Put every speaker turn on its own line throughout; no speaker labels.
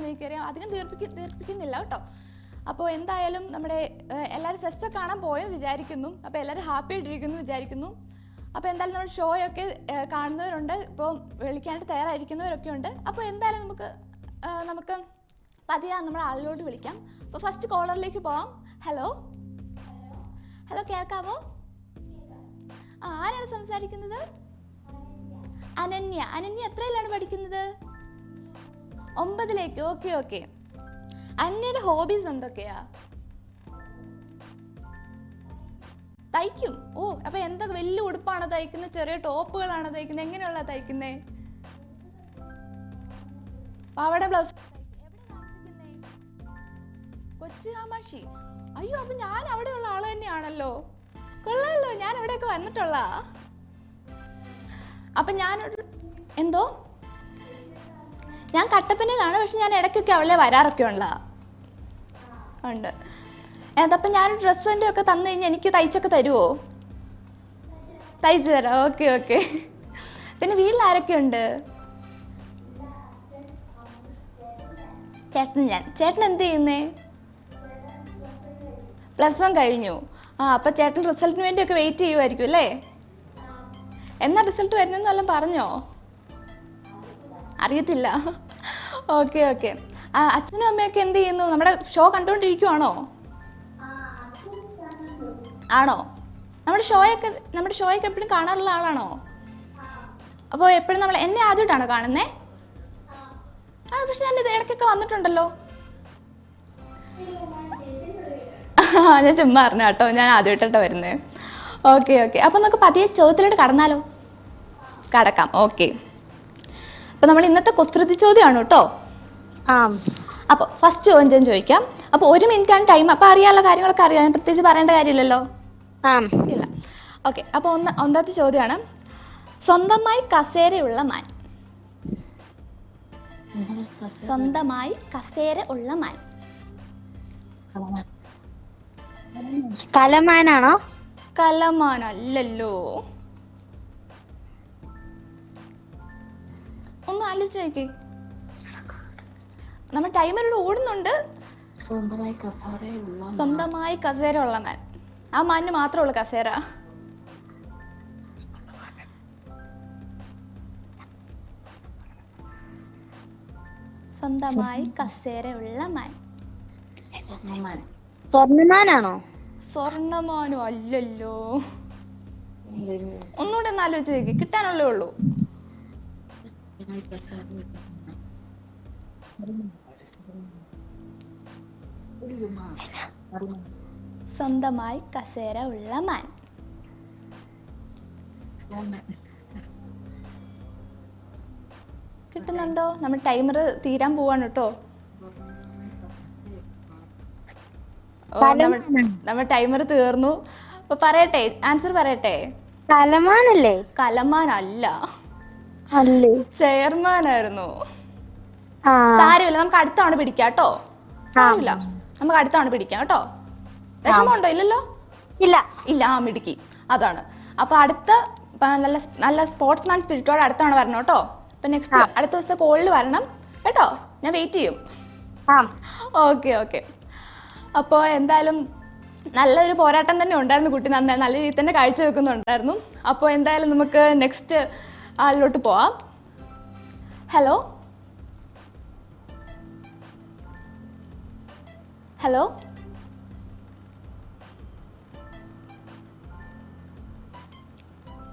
എന്താണെന്ന് എനിക്കറിയാം. അധികം ദീർഘിപ്പിക്കുന്നില്ല കേട്ടോ. അപ്പോൾ എന്തായാലും നമ്മുടെ എല്ലാവരും ഫെസ്റ്റൊക്കെ കാണാൻ പോയെന്ന് വിചാരിക്കുന്നു. അപ്പോൾ എല്ലാവരും ഹാപ്പി ആയിട്ടിരിക്കുന്നു വിചാരിക്കുന്നു. അപ്പോൾ എന്തായാലും നമ്മുടെ ഷോയൊക്കെ കാണുന്നവരുണ്ട്, ഇപ്പോൾ വിളിക്കാനായിട്ട് തയ്യാറായിരിക്കുന്നവരൊക്കെ ഉണ്ട്. അപ്പോൾ എന്തായാലും നമുക്ക് പതിയെ നമ്മുടെ ആളിലോട്ട് വിളിക്കാം. അപ്പോൾ ഫസ്റ്റ് കോളറിലേക്ക് പോവാം. ഹലോ ഹലോ, കേൾക്കാവോ? ആരാണ് സംസാരിക്കുന്നത്? അനന്യ. അനന്യ എത്രയിലാണ് പഠിക്കുന്നത്? 9ലേക്ക്. Okay okay. അന്യയുടെ ഹോബീസ് എന്തൊക്കെയാ? തയ്ക്കും. ഓ, അപ്പൊ എന്തൊക്കെ വലിയ ഉടുപ്പാണോ തയ്ക്കുന്നത്, ചെറിയ ടോപ്പുകളാണോ തയ്ക്കുന്നത്, എങ്ങനെയുള്ള തയ്ക്കുന്നേ? പാവാട ബ്ലൗസ്. എവിടെ താമസിക്കുന്നേ? കൊച്ചി കാമാക്ഷി. അയ്യോ, അപ്പൊ ഞാൻ അവിടെയുള്ള ആള് തന്നെയാണല്ലോ. കൊള്ളാമല്ലോ, ഞാൻ അവിടെയൊക്കെ വന്നിട്ടുള്ള. അപ്പൊ എന്തോ ഞാൻ കട്ടപ്പനയിലാണ്, പക്ഷെ ഞാൻ ഇടയ്ക്കൊക്കെ അവളെ വരാറൊക്കെ ഉണ്ട്. അതപ്പം ഞാനൊരു ഡ്രസ്സിൻ്റെ ഒക്കെ തന്നു കഴിഞ്ഞാൽ എനിക്ക് തയ്ച്ചൊക്കെ തരുമോ? തയ്ച്ചു തരാം. Okay okay. പിന്നെ വീട്ടിൽ ആരൊക്കെ ഉണ്ട്? ചേട്ടൻ എന്ത് ചെയ്യുന്നേ? +1 കഴിഞ്ഞു. അപ്പം ചേട്ടൻ റിസൾട്ടിന് വേണ്ടിയൊക്കെ വെയിറ്റ് ചെയ്യുമായിരിക്കും അല്ലേ? എന്നാ റിസൾട്ട് വരുന്നതെന്ന് വല്ലതും പറഞ്ഞോ? അറിയത്തില്ല. Okay okay. അച്ഛനും അമ്മയൊക്കെ എന്ത് ചെയ്യുന്നു? നമ്മുടെ ഷോ കണ്ടുകൊണ്ടിരിക്കുവാണോ? ആണോ? നമ്മുടെ ഷോയൊക്കെ എപ്പോഴും കാണാറുള്ള ആളാണോ? അപ്പോൾ എപ്പോഴും എന്നെ ആദ്യമായിട്ടാണോ കാണുന്നേ? പക്ഷെ ഞാൻ ഇത് ഇടയ്ക്കൊക്കെ വന്നിട്ടുണ്ടല്ലോ. ഞാൻ ചുമ്മാ അറിഞ്ഞ കേട്ടോ, ഞാൻ ആദ്യമായിട്ടോ വരുന്നേ. Okay okay. അപ്പം നമുക്ക് പതിയെ ചോദ്യത്തിലോട്ട് കടന്നാലോ? കടക്കാം. ഓക്കെ. അപ്പം നമ്മൾ ഇന്നത്തെ കുസൃതി ചോദ്യമാണ് കേട്ടോ. അപ്പോൾ ഫസ്റ്റ് ചോദ്യം ചോദിക്കാം. അപ്പോൾ 1 മിനിറ്റാണ് ടൈം. അപ്പം അറിയാനുള്ള കാര്യങ്ങളൊക്കെ അറിയാം, പ്രത്യേകിച്ച് പറയേണ്ട കാര്യമില്ലല്ലോ. ഇല്ല. ഓക്കെ. അപ്പോൾ ഒന്നാമത്തെ ചോദ്യമാണ്, സ്വന്തമായി കസേരയുള്ള മാൻ. സ്വന്തമായി കസേര ഉള്ള മാൻ.
കലമാനാണോ?
കലമാനല്ലല്ലോ. ഒന്ന് ആലോചിച്ച് നോക്കി. നമ്മൾ ടൈമറിലൂടെ ഓടുന്നുണ്ട്. സ്വന്തമായി കസേര ഉള്ള മാൻ. ആ മാനിന് മാത്രമേ ഉള്ളൂ കസേര. സ്വന്തമായി കസേര ഉള്ള മാൻ.
സ്വർണ്ണമാനാണോ?
സ്വർണ്ണമാനോ അല്ലല്ലോ. ഒന്നുകൂടെ ഒന്ന് ആലോചിച്ച് നോക്കി, കിട്ടാനുള്ളേ ഉള്ളൂ. സ്വന്തമായി കസേര ഉള്ള മാൻ. കിട്ടുന്നുണ്ടോ? നമ്മൾ ടൈമർ തീരാൻ പോവാണ് കേട്ടോ. നമ്മുടെ ടൈമർ തീർന്നു. അപ്പൊ പറയട്ടെ, ആൻസർ പറയട്ടെ.
കലമാനല്ലേ?
കലമാനല്ല,
അല്ലേ?
ചെയർമാനായിരുന്നു. സാരമില്ല, നമുക്ക് അടുത്ത തവണ പിടിക്കാം കേട്ടോ. സാരമില്ല, നമുക്ക് അടുത്ത തവണ പിടിക്കാം കേട്ടോ. വിഷമമുണ്ടോ? ഇല്ലല്ലോ.
ഇല്ല
ഇല്ല. മിടുക്കി. അതാണ്. അപ്പൊ അടുത്ത നല്ല സ്പോർട്സ്മാൻ സ്പിരിറ്റോടെ അടുത്ത തവണ വരണം കേട്ടോ. അപ്പൊ നെക്സ്റ്റ് അടുത്ത ദിവസത്തെ കോളിൽ വരണം കേട്ടോ. ഞാൻ വെയിറ്റ് ചെയ്യും. Okay okay. അപ്പോൾ എന്തായാലും നല്ലൊരു പോരാട്ടം തന്നെ ഉണ്ടായിരുന്നു. കുട്ടി നല്ല രീതിയിൽ തന്നെ കാഴ്ചവെക്കുന്നുണ്ടായിരുന്നു. അപ്പോൾ എന്തായാലും നമുക്ക് നെക്സ്റ്റ് ആളിലോട്ട് പോവാം. Hello hello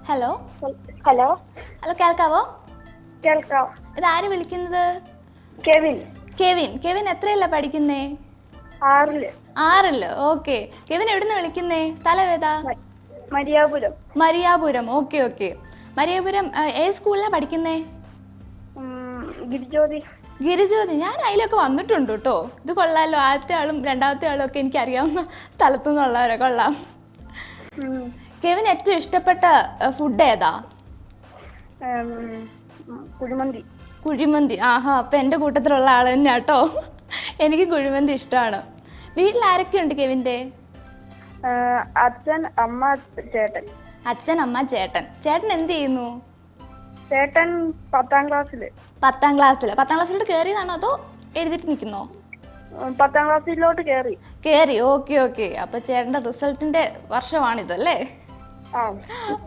hello
hello
hello, കേൾക്കാവോ?
കേൾക്കാം.
ഇതാര് വിളിക്കുന്നത്?
കെവിൻ.
കെവിൻ എത്രയല്ല പഠിക്കുന്നേ? 6ല്. ഓക്കെ. കെവിൻ എവിടുന്ന് വിളിക്കുന്നേ? സ്ഥലം ഏതാ? മരിയാപുരം. Okay okay. മരിയാപുരം ഏത് സ്കൂളിലാണ് പഠിക്കുന്നേ? ഗിരിജ്യോതി. ഞാൻ അതിലൊക്കെ വന്നിട്ടുണ്ട് കേട്ടോ. ഇത് കൊള്ളാലോ. ആദ്യത്തെ ആളും രണ്ടാമത്തെ ആളും ഒക്കെ എനിക്ക് അറിയാവുന്ന സ്ഥലത്തു നിന്നുള്ളവരെ. കൊള്ളാം. കെവിൻ ഏറ്റവും ഇഷ്ടപ്പെട്ട ഫുഡ് ഏതാ? കുഴിമന്തി. ആഹാ, അപ്പൊ എന്റെ കൂട്ടത്തിലുള്ള ആള് തന്നെ കേട്ടോ. എനിക്ക് കുഴിമന്തി ഇഷ്ടമാണ്. വീട്ടിൽ ആരൊക്കെയുണ്ട് കെവിന്റെ?
അച്ഛൻ, അമ്മ, ചേട്ടൻ.
അച്ഛൻ, അമ്മ, ചേട്ടൻ. ചേട്ടൻ എന്ത് ചെയ്യുന്നു?
ചേട്ടൻ 10ാം ക്ലാസ്സില്.
10ാം ക്ലാസ്സിലോട്ട് കയറിയതാണോ അതോ എഴുതിയിട്ട് നിൽക്കുന്നോ?
10ാം ക്ലാസ്സിലോട്ട് കേറി.
കേറി, ഓക്കെ ഓക്കെ. അപ്പൊ ചേട്ടന്റെ റിസൾട്ടിന്റെ വർഷമാണിതല്ലേ?
ആ.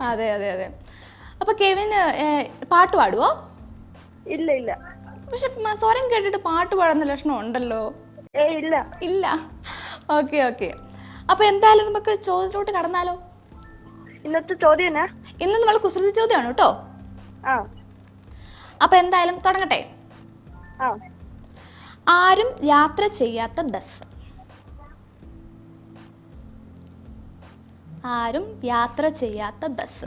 അതെ അതെ അതെ. അപ്പൊ കെവിന് പാട്ട് പാടുവോ?
ഇല്ല ഇല്ല.
പക്ഷെ സ്വരം കേട്ടിട്ട് പാട്ട് പാടുന്ന ലക്ഷണം ഉണ്ടല്ലോ.
ഇല്ല
ഇല്ല. Okay okay. അപ്പൊ എന്തായാലും നമുക്ക് ചോദ്യത്തിലോട്ട് കടന്നാലോ?
ഇന്നത്തെ ചോദ്യം എന്നാ?
ഇന്ന് നമ്മൾ കുസൃതി ചോദ്യമാണ് കേട്ടോ.
ആ.
അപ്പൊ എന്തായാലും തുടങ്ങട്ടെ.
ആ.
ആരും യാത്ര ചെയ്യാത്ത ബസ്. ആരും യാത്ര ചെയ്യാത്ത ബസ്.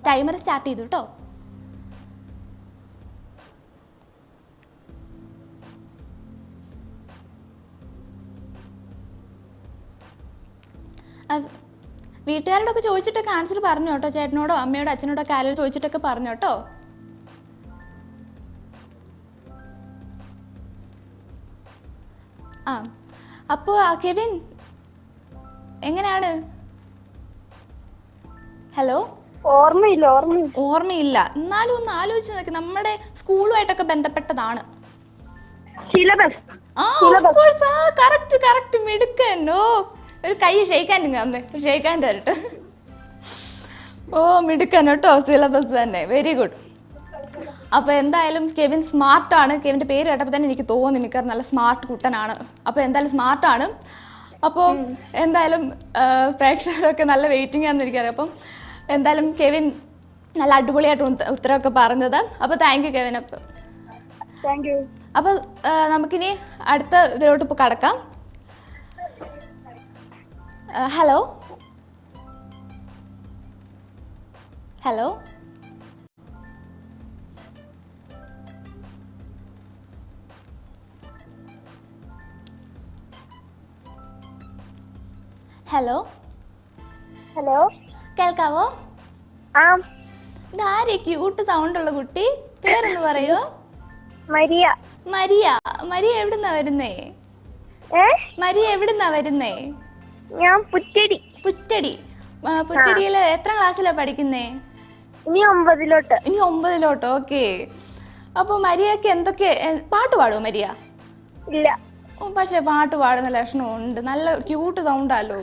ടൈമർ സ്റ്റാർട്ട് ചെയ്തു കേട്ടോ. വീട്ടുകാരോടൊക്കെ ചോദിച്ചിട്ടൊക്കെ ആൻസർ പറഞ്ഞു കേട്ടോ. ചേട്ടനോടോ അമ്മയോടോ അച്ഛനോടോ ഒക്കെ ആരോട് ചോദിച്ചിട്ടൊക്കെ പറഞ്ഞു കേട്ടോ. ആ അപ്പോ കെവിൻ എങ്ങനെയാണ്? ഹലോ. ഓർമ്മയില്ല. എന്നാലും ഒന്ന് ആലോചിച്ച് നോക്കി. നമ്മുടെ സ്കൂളുമായിട്ടൊക്കെ ബന്ധപ്പെട്ടതാണ്.
സിലബസ്.
കറക്റ്റ് മിടുക്കൻ. ഓ, ഒരു കൈ ഷെയ്ക്കാൻ അമ്മേ, ഷെയ്ക്കാൻ തരട്ടെ. ഓ മിടുക്കൻ കേട്ടോ. സിലബസ് തന്നെ. Very good. അപ്പൊ എന്തായാലും കെവിൻ സ്മാർട്ടാണ്. കെവിന്റെ പേര് കേട്ടപ്പോൾ തന്നെ എനിക്ക് തോന്നി മിക്കവാറും നല്ല സ്മാർട്ട് കുട്ടനാണ്. അപ്പൊ എന്തായാലും സ്മാർട്ടാണ്. അപ്പോൾ എന്തായാലും പ്രേക്ഷകരൊക്കെ നല്ല വെയിറ്റിംഗ് ആണെന്ന് എനിക്കറിയാം. അപ്പം എന്തായാലും കെവിൻ നല്ല അടിപൊളിയായിട്ട് ഉത്തരവൊക്കെ പറഞ്ഞത്. അപ്പൊ താങ്ക് യു കെവിൻ. അപ്പൊ നമുക്കിനി അടുത്ത ഇതിലോട്ട് ഇപ്പൊ കടക്കാം. Hello hello hello
hello.
കേൾക്കാവോ?
ആ.
ഇതാരെ ക്യൂട്ട് സൗണ്ട് ഉള്ള കുട്ടി? പേരൊന്ന് പറയോ?
മരിയ.
മരിയ എവിടുന്നാ വരുന്നേ? മരിയ എവിടുന്നാ വരുന്നേ?
ഞാൻ പുറ്റടി.
പുറ്റടിയില് എത്ര ക്ലാസ്സിലാ പഠിക്കുന്നേ?
ഇനി 9ലോട്ട്.
ഓക്കെ. അപ്പൊ മരിയക്ക് എന്തൊക്കെ പാട്ട് പാടുമോ മരിയ?
ഇല്ല.
പക്ഷെ പാട്ട് പാടുന്ന ലക്ഷണം ഉണ്ട്. നല്ല ക്യൂട്ട് സൗണ്ടാലോ.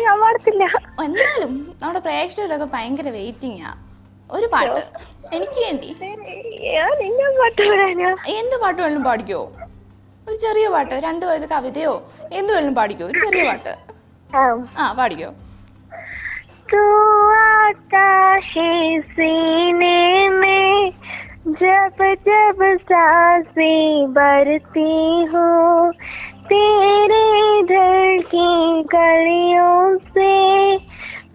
ഞാൻ പാടത്തില്ല.
എന്നാലും നമ്മുടെ പ്രേക്ഷകരൊക്കെ ഭയങ്കര വെയിറ്റിംഗാ. ഒരു പാട്ട് എനിക്ക് വേണ്ടി. എന്ത് പാട്ട് വേണം പാടിക്കോ? ഒരു ചെറിയ പാട്ട്, 2 വരി കവിതയോ എന്ത് വേണം പാടിക്കോ? ഒരു ചെറിയ പാട്ട്. ആ പാടിക്കോ.
तू आता है सीने में जब जब सांसें भरती हूँ तेरे दिल की गलियों से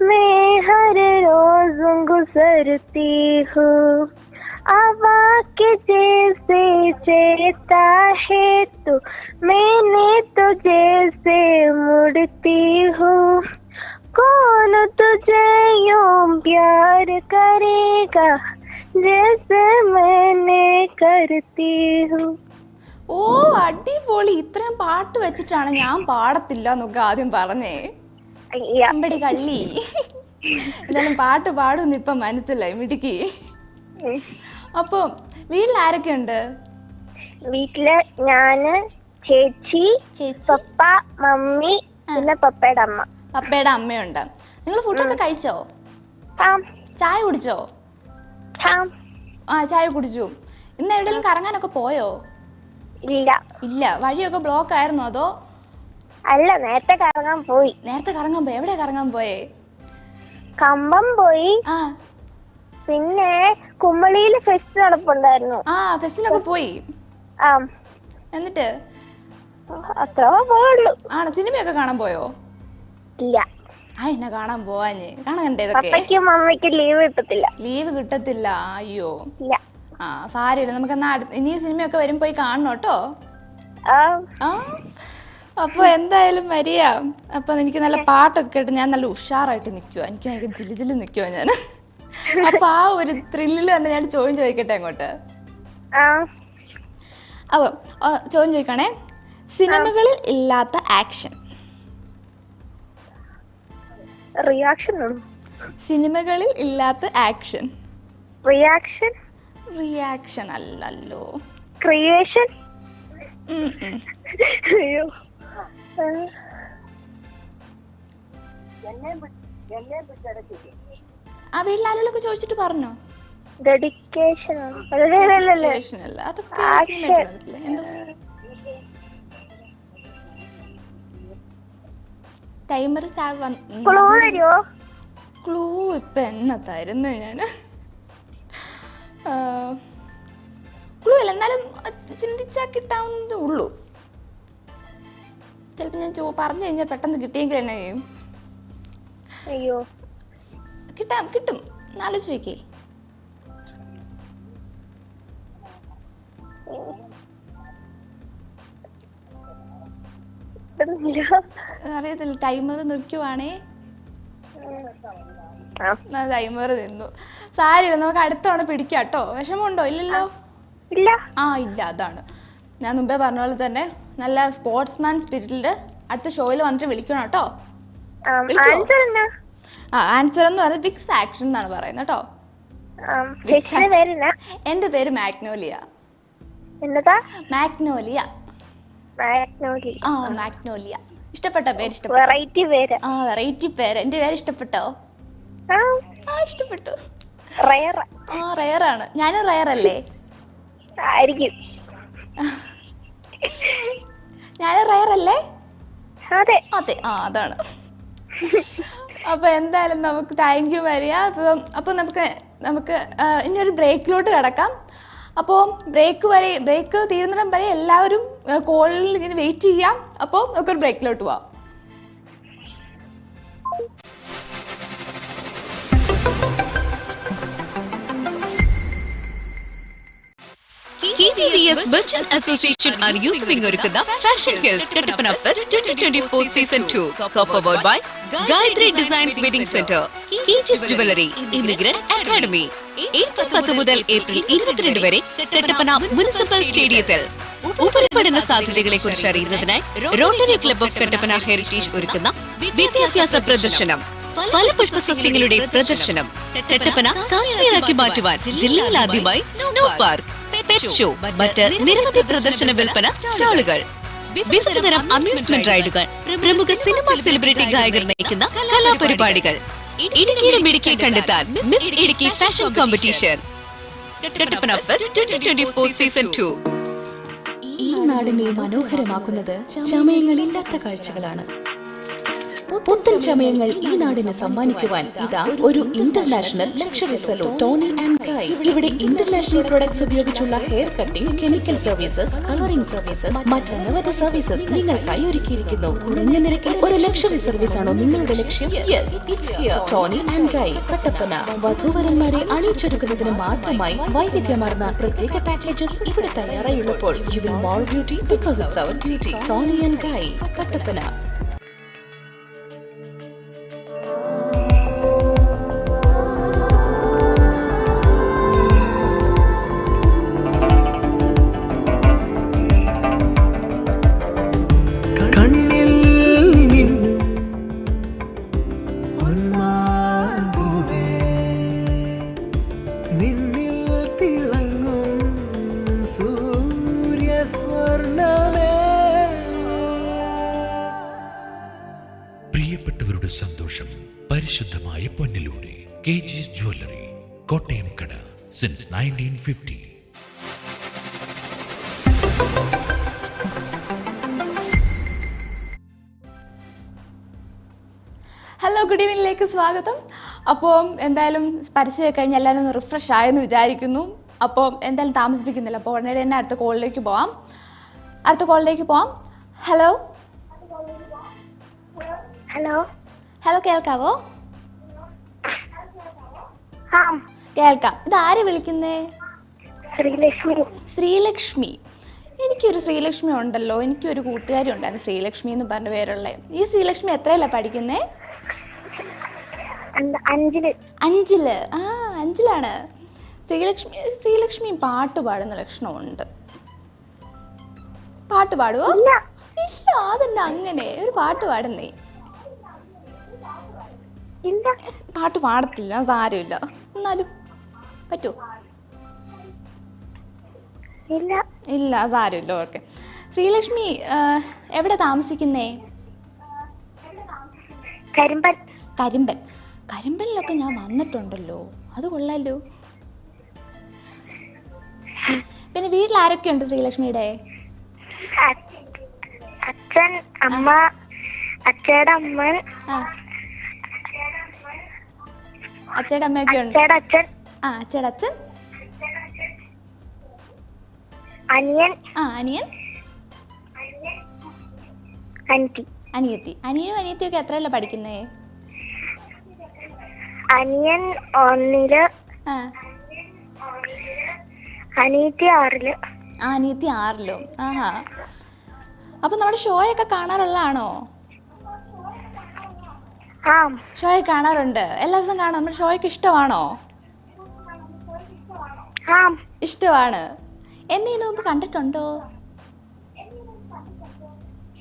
मैं हर रोज गुजरती हूँ हवा के जैसे चलता है तू मैंने तुझे से मुड़ती हूँ कौन तुझे यूं प्यार करेगा जैसे मैंने करती हूँ.
ഓ അടിപൊളി. ഇത്രയും പാട്ട് വെച്ചിട്ടാണ് ഞാൻ പാടത്തില്ല എന്നൊക്കെ ആദ്യം പറഞ്ഞേ. അമ്പടി കള്ളി. എന്തായാലും പാട്ട് പാടുമെന്ന് ഇപ്പൊ മനസ്സിലായി. മിടുക്കി. അപ്പൊ വീട്ടിൽ ആരൊക്കെ ഉണ്ട്?
വീട്ടില് ഞാന്, ചേച്ചി, പപ്പ, മമ്മി, പിന്നെ പപ്പയുടെ അമ്മയുണ്ട്.
നിങ്ങൾ ഫുഡൊക്കെ കഴിച്ചോ? ചായ കുടിച്ചോ? ആ ചായ കുടിച്ചു. ഇന്ന് എവിടെയെങ്കിലും കറങ്ങാനൊക്കെ പോയോ?
ഇല്ല.
വഴിയൊക്കെ ബ്ലോക്ക് ആയിരുന്നോ അതോ?
അല്ല, നേരത്തെ കറങ്ങാൻ പോയി.
എവിടെയാ കറങ്ങാൻ പോയേ?
കമ്പം പോയി. പിന്നെ കുമ്മളിയില് ഫെസ്റ്റ് നടപ്പുണ്ടായിരുന്നു.
ഫെസ്റ്റിനൊക്കെ പോയി. എന്നിട്ട്
അത്ര പോയുള്ളൂ.
സിനിമയൊക്കെ കാണാൻ പോയോ?
ഇല്ല.
എന്നെ കാണാൻ പോവാഞ്ഞ്? കാണണ്ടേ?
പപ്പയ്ക്കും മമ്മിക്കും ലീവ്
കിട്ടത്തില്ല. അയ്യോ. സാരില്ല. നമുക്ക് എന്നാ ഇനി സിനിമയൊക്കെ വരും പോയി കാണണം കേട്ടോ. അപ്പൊ എന്തായാലും വരിക. അപ്പൊ എനിക്ക് നല്ല പാട്ടൊക്കെ കേട്ട് ഞാൻ നല്ല ഉഷാറായിട്ട് നിൽക്കുവാ. എനിക്ക് ഭയങ്കര ജില്ലി നിൽക്കുവാ ഞാൻ. അപ്പൊ ആ ഒരു ത്രില്ലിൽ തന്നെ ഞാൻ ചോദിക്കട്ടെ അങ്ങോട്ട്. അപ്പൊ ചോദ്യം ചോദിക്കണേ. സിനിമകളിൽ ഇല്ലാത്ത ആക്ഷൻ.
റിയാക്ഷൻ.
സിനിമകളിൽ ഇല്ലാത്ത ആക്ഷൻ. റിയാക്ഷൻ അല്ലല്ലോ.
ക്രിയേഷൻ. അയ്യോ.
ആ വീട്ടിൽ ആളുകളൊക്കെ ചോദിച്ചിട്ട് പറഞ്ഞോ?
ഡെഡിക്കേഷൻ
അല്ല, അതൊക്കെ എന്തോ ടൈമർ ക്ലൂ ഇപ്പൊ എന്നാ തരുന്നു ഞാൻ? ക്ലൂ അല്ല, എന്നാലും ചിന്തിച്ചാ കിട്ടാവുന്നതേ ഉള്ളൂ. ചിലപ്പോ ഞാൻ പറഞ്ഞു കഴിഞ്ഞാൽ പെട്ടെന്ന് കിട്ടിയെങ്കിൽ എന്നെ ചെയ്യും.
അയ്യോ,
കിട്ടും. ആലോചിച്ച് നോക്കേ. അറിയത്തില്ല. ടൈമർ നിർക്കുവാണേ. ടൈമർ നിന്നു. സാരില്ല, നമുക്ക് അടുത്ത തവണ പിടിക്കാം കേട്ടോ. വിഷമമുണ്ടോ? ഇല്ലല്ലോ.
ഇല്ല.
അതാണ് ഞാൻ മുമ്പേ പറഞ്ഞ പോലെ തന്നെ നല്ല സ്പോർട്സ്മാൻ സ്പിരിറ്റില് അടുത്ത ഷോയിൽ വന്നിട്ട് വിളിക്കണം കേട്ടോ. ആൻസർ എന്ന് പറയുന്നത് ബിഗ് ആക്ഷൻ എന്നാണ് പറയുന്നത് കേട്ടോ. എന്റെ പേര് മാഗ്നോലിയ. മാഗ്നോലിയ. മാഗ്നോലിയ. ഇഷ്ടപ്പെട്ട പേര്?
വെറൈറ്റി പേര്.
വെറൈറ്റി പേര്. എന്റെ പേര് ഇഷ്ടപ്പെട്ടോ? ഇഷ്ടപ്പെട്ടു. റയർ ആണ്. ഞാനും റയർ അല്ലേ? ഞാനും റയർ അല്ലേ? അതെ. അതാണ്. അപ്പൊ എന്തായാലും നമുക്ക് താങ്ക് യു മരിയ. അപ്പൊ നമുക്ക് ഇനി ഒരു ബ്രേക്കിലോട്ട് കിടക്കാം. അപ്പോൾ ബ്രേക്ക് തീരുന്നിടം വരെ എല്ലാവരും കോളിൽ ഇങ്ങനെ വെയിറ്റ് ചെയ്യാം. അപ്പോൾ നമുക്കൊരു ബ്രേക്കിലോട്ട് പോവാം.
KVVS Merchant Association are using ഒരുക്കുന്ന Fashion Hills Kattapana Fest 2024 Season 2 co-powered by Gayatri Designs Wedding Center, Aegis Jewelry, Immigrant Academy. April 10 മുതൽ ഏപ്രിൽ 22 വരെ കട്ടപ്പന മുനിസിപ്പൽ സ്റ്റേഡിയത്തിൽ ഉപരിപഠന സാധ്യതകളെ കുറിച്ച് അറിയുന്നതിനായി rotary club of Kattappana heritage ഒരുക്കുന്ന വിദ്യാഭ്യാസ പ്രദർശനം, ഫലപുഷ്പ സസ്യങ്ങളുടെ പ്രദർശനം, കട്ടപ്പന കാശ്മീരാക്കി മാറ്റുവാൻ ജില്ലയിൽ ആദ്യമായി സ്നോ പാർക്ക്, പെറ്റ് ഷോ, മറ്റ് നിരവധി പ്രദർശന വിൽപ്പന സ്റ്റാളുകൾ, വിവിധതരം അമ്യൂസ്മെന്റ് റൈഡുകൾ, പ്രമുഖ സിനിമ സെലിബ്രിറ്റി ഗായകർ നയിക്കുന്ന കലാപരിപാടികൾ, ഇടുക്കിയുടെ മിടുക്കി കണ്ടെത്താൻ miss Idukki fashion competition, Kattappana fest 2024 season 2.
ഈ നാടിനെ മനോഹരമാക്കുന്നത് ചമയങ്ങളില്ലാത്ത കാഴ്ചകളാണ്. പുത്തൻ ചമയങ്ങൾ ഈ നാടിന് സമ്മാനിക്കുവാൻ ഇതാ ഒരു international luxury salon, Toni and Guy. ഇവിടെ ഇന്റർനാഷണൽ പ്രൊഡക്ട്സ് ഉപയോഗിച്ചുള്ള hair cutting, chemical services, colouring services, മറ്റനവധി സർവീസസ് നിങ്ങൾക്കായി ഒരുക്കിയിരിക്കുന്നു. കുറഞ്ഞ നിരക്കിൽ ഒരു ലക്ഷറി സർവീസ് ആണോ നിങ്ങളുടെ ലക്ഷ്യം? Yes, it's here. Toni and Guy, Kattappana. വധൂവരന്മാരെ അണിയിച്ചൊരുക്കുന്നതിന് മാത്രമായി വൈവിധ്യമാർന്ന പ്രത്യേക പാക്കേജസ് ഇവിടെ തയ്യാറായുള്ളപ്പോൾ you will more beauty because it's our duty. Toni and Guy, Kattappana.
പ്രിയപ്പെട്ടവരുടെ സന്തോഷം പരിശുദ്ധമായ പൊന്നിലൂടെ. Aegis Jewelry, കോട്ടയം കട, സിൻസ് 1950.
ഹലോ, ഗുഡ് ഈവനിങ്ങിലേക്ക് സ്വാഗതം. അപ്പോൾ എന്തായാലും പരസ്യമൊക്കെ കഴിഞ്ഞ് എല്ലാവരും ഒന്ന് റിഫ്രഷ് ആയെന്ന് വിചാരിക്കുന്നു. അപ്പോൾ എന്തായാലും താമസിപ്പിക്കുന്നില്ല. അപ്പോൾ ഉടനെ തന്നെ അടുത്ത കോളിലേക്ക് പോവാം. ഹലോ ഹലോ, കേൾക്കാവോ? കേൾക്കാം. ഇതാരെ വിളിക്കുന്നേ? ശ്രീലക്ഷ്മി. എനിക്കൊരു ശ്രീലക്ഷ്മി ഉണ്ടല്ലോ. എനിക്കൊരു കൂട്ടുകാരി ഉണ്ടായിരുന്നു ശ്രീലക്ഷ്മി എന്ന് പറഞ്ഞ പേരുള്ള. ഈ ശ്രീലക്ഷ്മി എത്രയല്ല പഠിക്കുന്നേ? 5-ല്. അഞ്ചിലാണ് ശ്രീലക്ഷ്മി പാട്ട് പാടുന്ന ലക്ഷണമുണ്ട്. പാട്ട് പാടുവോ? ഇല്ല, അതെന്നെ അങ്ങനെ. ഒരു പാട്ട് പാടുന്നേ. പാട്ട് പാടത്തില്ല, സാരമില്ല. എന്നാലും പറ്റുമോ?
ഇല്ല.
ഇല്ല, അതാരുമില്ല. ഓക്കെ. ശ്രീലക്ഷ്മി എവിടെ താമസിക്കുന്നേ?
കരിമ്പൻ.
കരിമ്പൻ. കരിമ്പനിലൊക്കെ ഞാൻ വന്നിട്ടുണ്ടല്ലോ, അത് കൊള്ളാലോ. പിന്നെ വീട്ടിൽ ആരൊക്കെയുണ്ട് ശ്രീലക്ഷ്മിയുടെ?
അച്ഛൻ, അമ്മ, അച്ഛയുടെ അമ്മൻ,
അച്ഛയുടെ അമ്മയൊക്കെ ഉണ്ട്.
അച്ഛയുടെ അച്ഛൻ,
അച്ഛയുടെ അച്ഛൻ,
അനിയൻ,
അനിയൻ,
അനിയത്തി.
അനിയത്തി. അനിയനും അനിയത്തിയൊക്കെ എത്രയല്ല പഠിക്കുന്നേ?
അനിയൻ 1-ല്, അനിയത്തി 6-ല്.
അനിയത്തി 6-ലും. ആഹാ. അപ്പൊ നമ്മുടെ ഷോയൊക്കെ കാണാറുള്ളതാണോ? ഷോയൊക്കെ കാണാറുണ്ട്. എല്ലാ ദിവസവും കാണാം. നമ്മുടെ ഷോയൊക്കെ ഇഷ്ടമാണോ? ഇഷ്ടമാണ്. എന്നെ ഇതിനു മുമ്പ് കണ്ടിട്ടുണ്ടോ?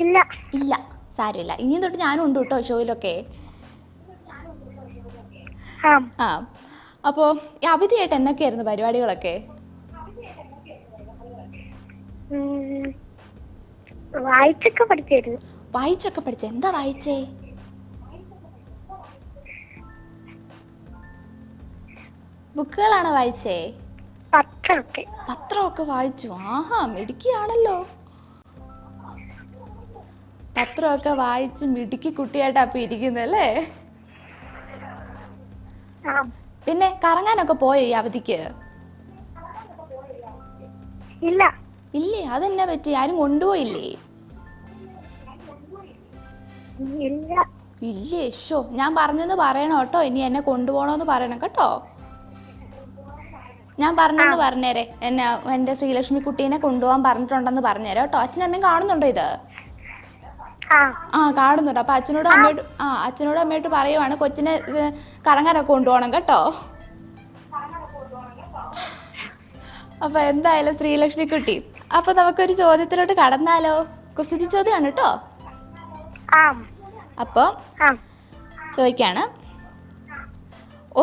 ഇല്ല.
ഇല്ല, സാരമില്ല. ഇനിയും തൊട്ട് ഞാനും ഉണ്ട് കേട്ടോ ഷോയിലൊക്കെ. അപ്പോ ഈ അവധിയായിട്ട് എന്തൊക്കെയായിരുന്നു പരിപാടികളൊക്കെ?
വായിച്ചൊക്കെ പഠിച്ചായിരുന്നു.
വായിച്ചൊക്കെ പഠിച്ച? എന്താ വായിച്ചേ? ബുക്കുകളാണോ വായിച്ചേ?
പത്രമൊക്കെ.
പത്രമൊക്കെ വായിച്ചു. ആഹാ, മിടുക്കിയാണല്ലോ. പത്രമൊക്കെ വായിച്ച് മിടുക്കി കുട്ടിയായിട്ട് അപ്പൊ ഇരിക്കുന്നല്ലേ? പിന്നെ കറങ്ങാനൊക്കെ പോയോ ഈ അവധിക്ക്?
ഇല്ല.
ഇല്ലേ? അതെന്നാ പറ്റി? ആരും കൊണ്ടുപോയില്ലേ?
ഇല്ല.
ഇല്ലേ? ഷോ, ഞാൻ പറഞ്ഞെന്ന് പറയണം കേട്ടോ. ഇനി എന്നെ കൊണ്ടുപോകണമെന്ന് പറയണം കേട്ടോ. ഞാൻ പറഞ്ഞെന്ന് പറഞ്ഞേരെ. എന്നെ എന്റെ ശ്രീലക്ഷ്മി കുട്ടീനെ കൊണ്ടുപോകാൻ പറഞ്ഞിട്ടുണ്ടെന്ന് പറഞ്ഞേരാ കേട്ടോ. അച്ഛനും അമ്മയും കാണുന്നുണ്ടോ ഇത്? കാണുന്നുണ്ട്. അപ്പൊ അച്ഛനോടും അമ്മയോട്ട് പറയുവാണ് കൊച്ചിനെ കറങ്ങാനൊക്കെ കൊണ്ടുപോകണം കേട്ടോ. അപ്പൊ എന്തായാലും ശ്രീലക്ഷ്മി കുട്ടി, അപ്പൊ നമുക്കൊരു ചോദ്യത്തിലോട്ട് കടന്നാലോ? കുസൃതി ചോദ്യമാണ് കേട്ടോ. അപ്പൊ ചോദിക്കാണ്,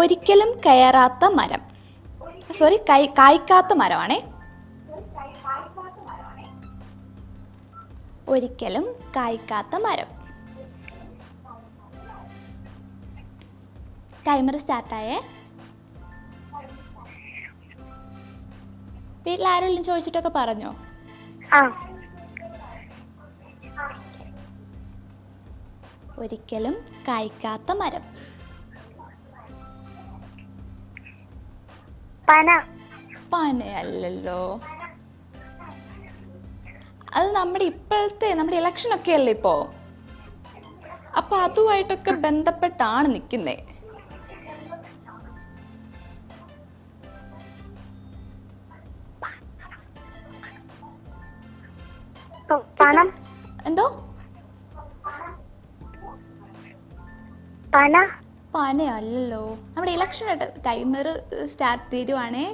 ഒരിക്കലും കയറാത്ത മരം, കായ്ക്കാത്ത മരമാണേ. ഒരിക്കലും കായ്ക്കാത്ത മരം. ടൈമർ സ്റ്റാർട്ടായേ. വീട്ടിൽ ആരെങ്കിലും ചോദിച്ചിട്ടൊക്കെ പറഞ്ഞോ? ഒരിക്കലും കായ്ക്കാത്ത മരം. പനയല്ലല്ലോ. അത് നമ്മുടെ ഇലക്ഷൻ ഒക്കെ അല്ലേ ഇപ്പോ? അപ്പൊ അതുമായിട്ടൊക്കെ ബന്ധപ്പെട്ടാണ് നിക്കുന്നേ. എന്തോ? പനയല്ലോ. നമ്മുടെ ഇലക്ഷൻ ടൈമർ സ്റ്റാർട്ട് തീരുവാണേ.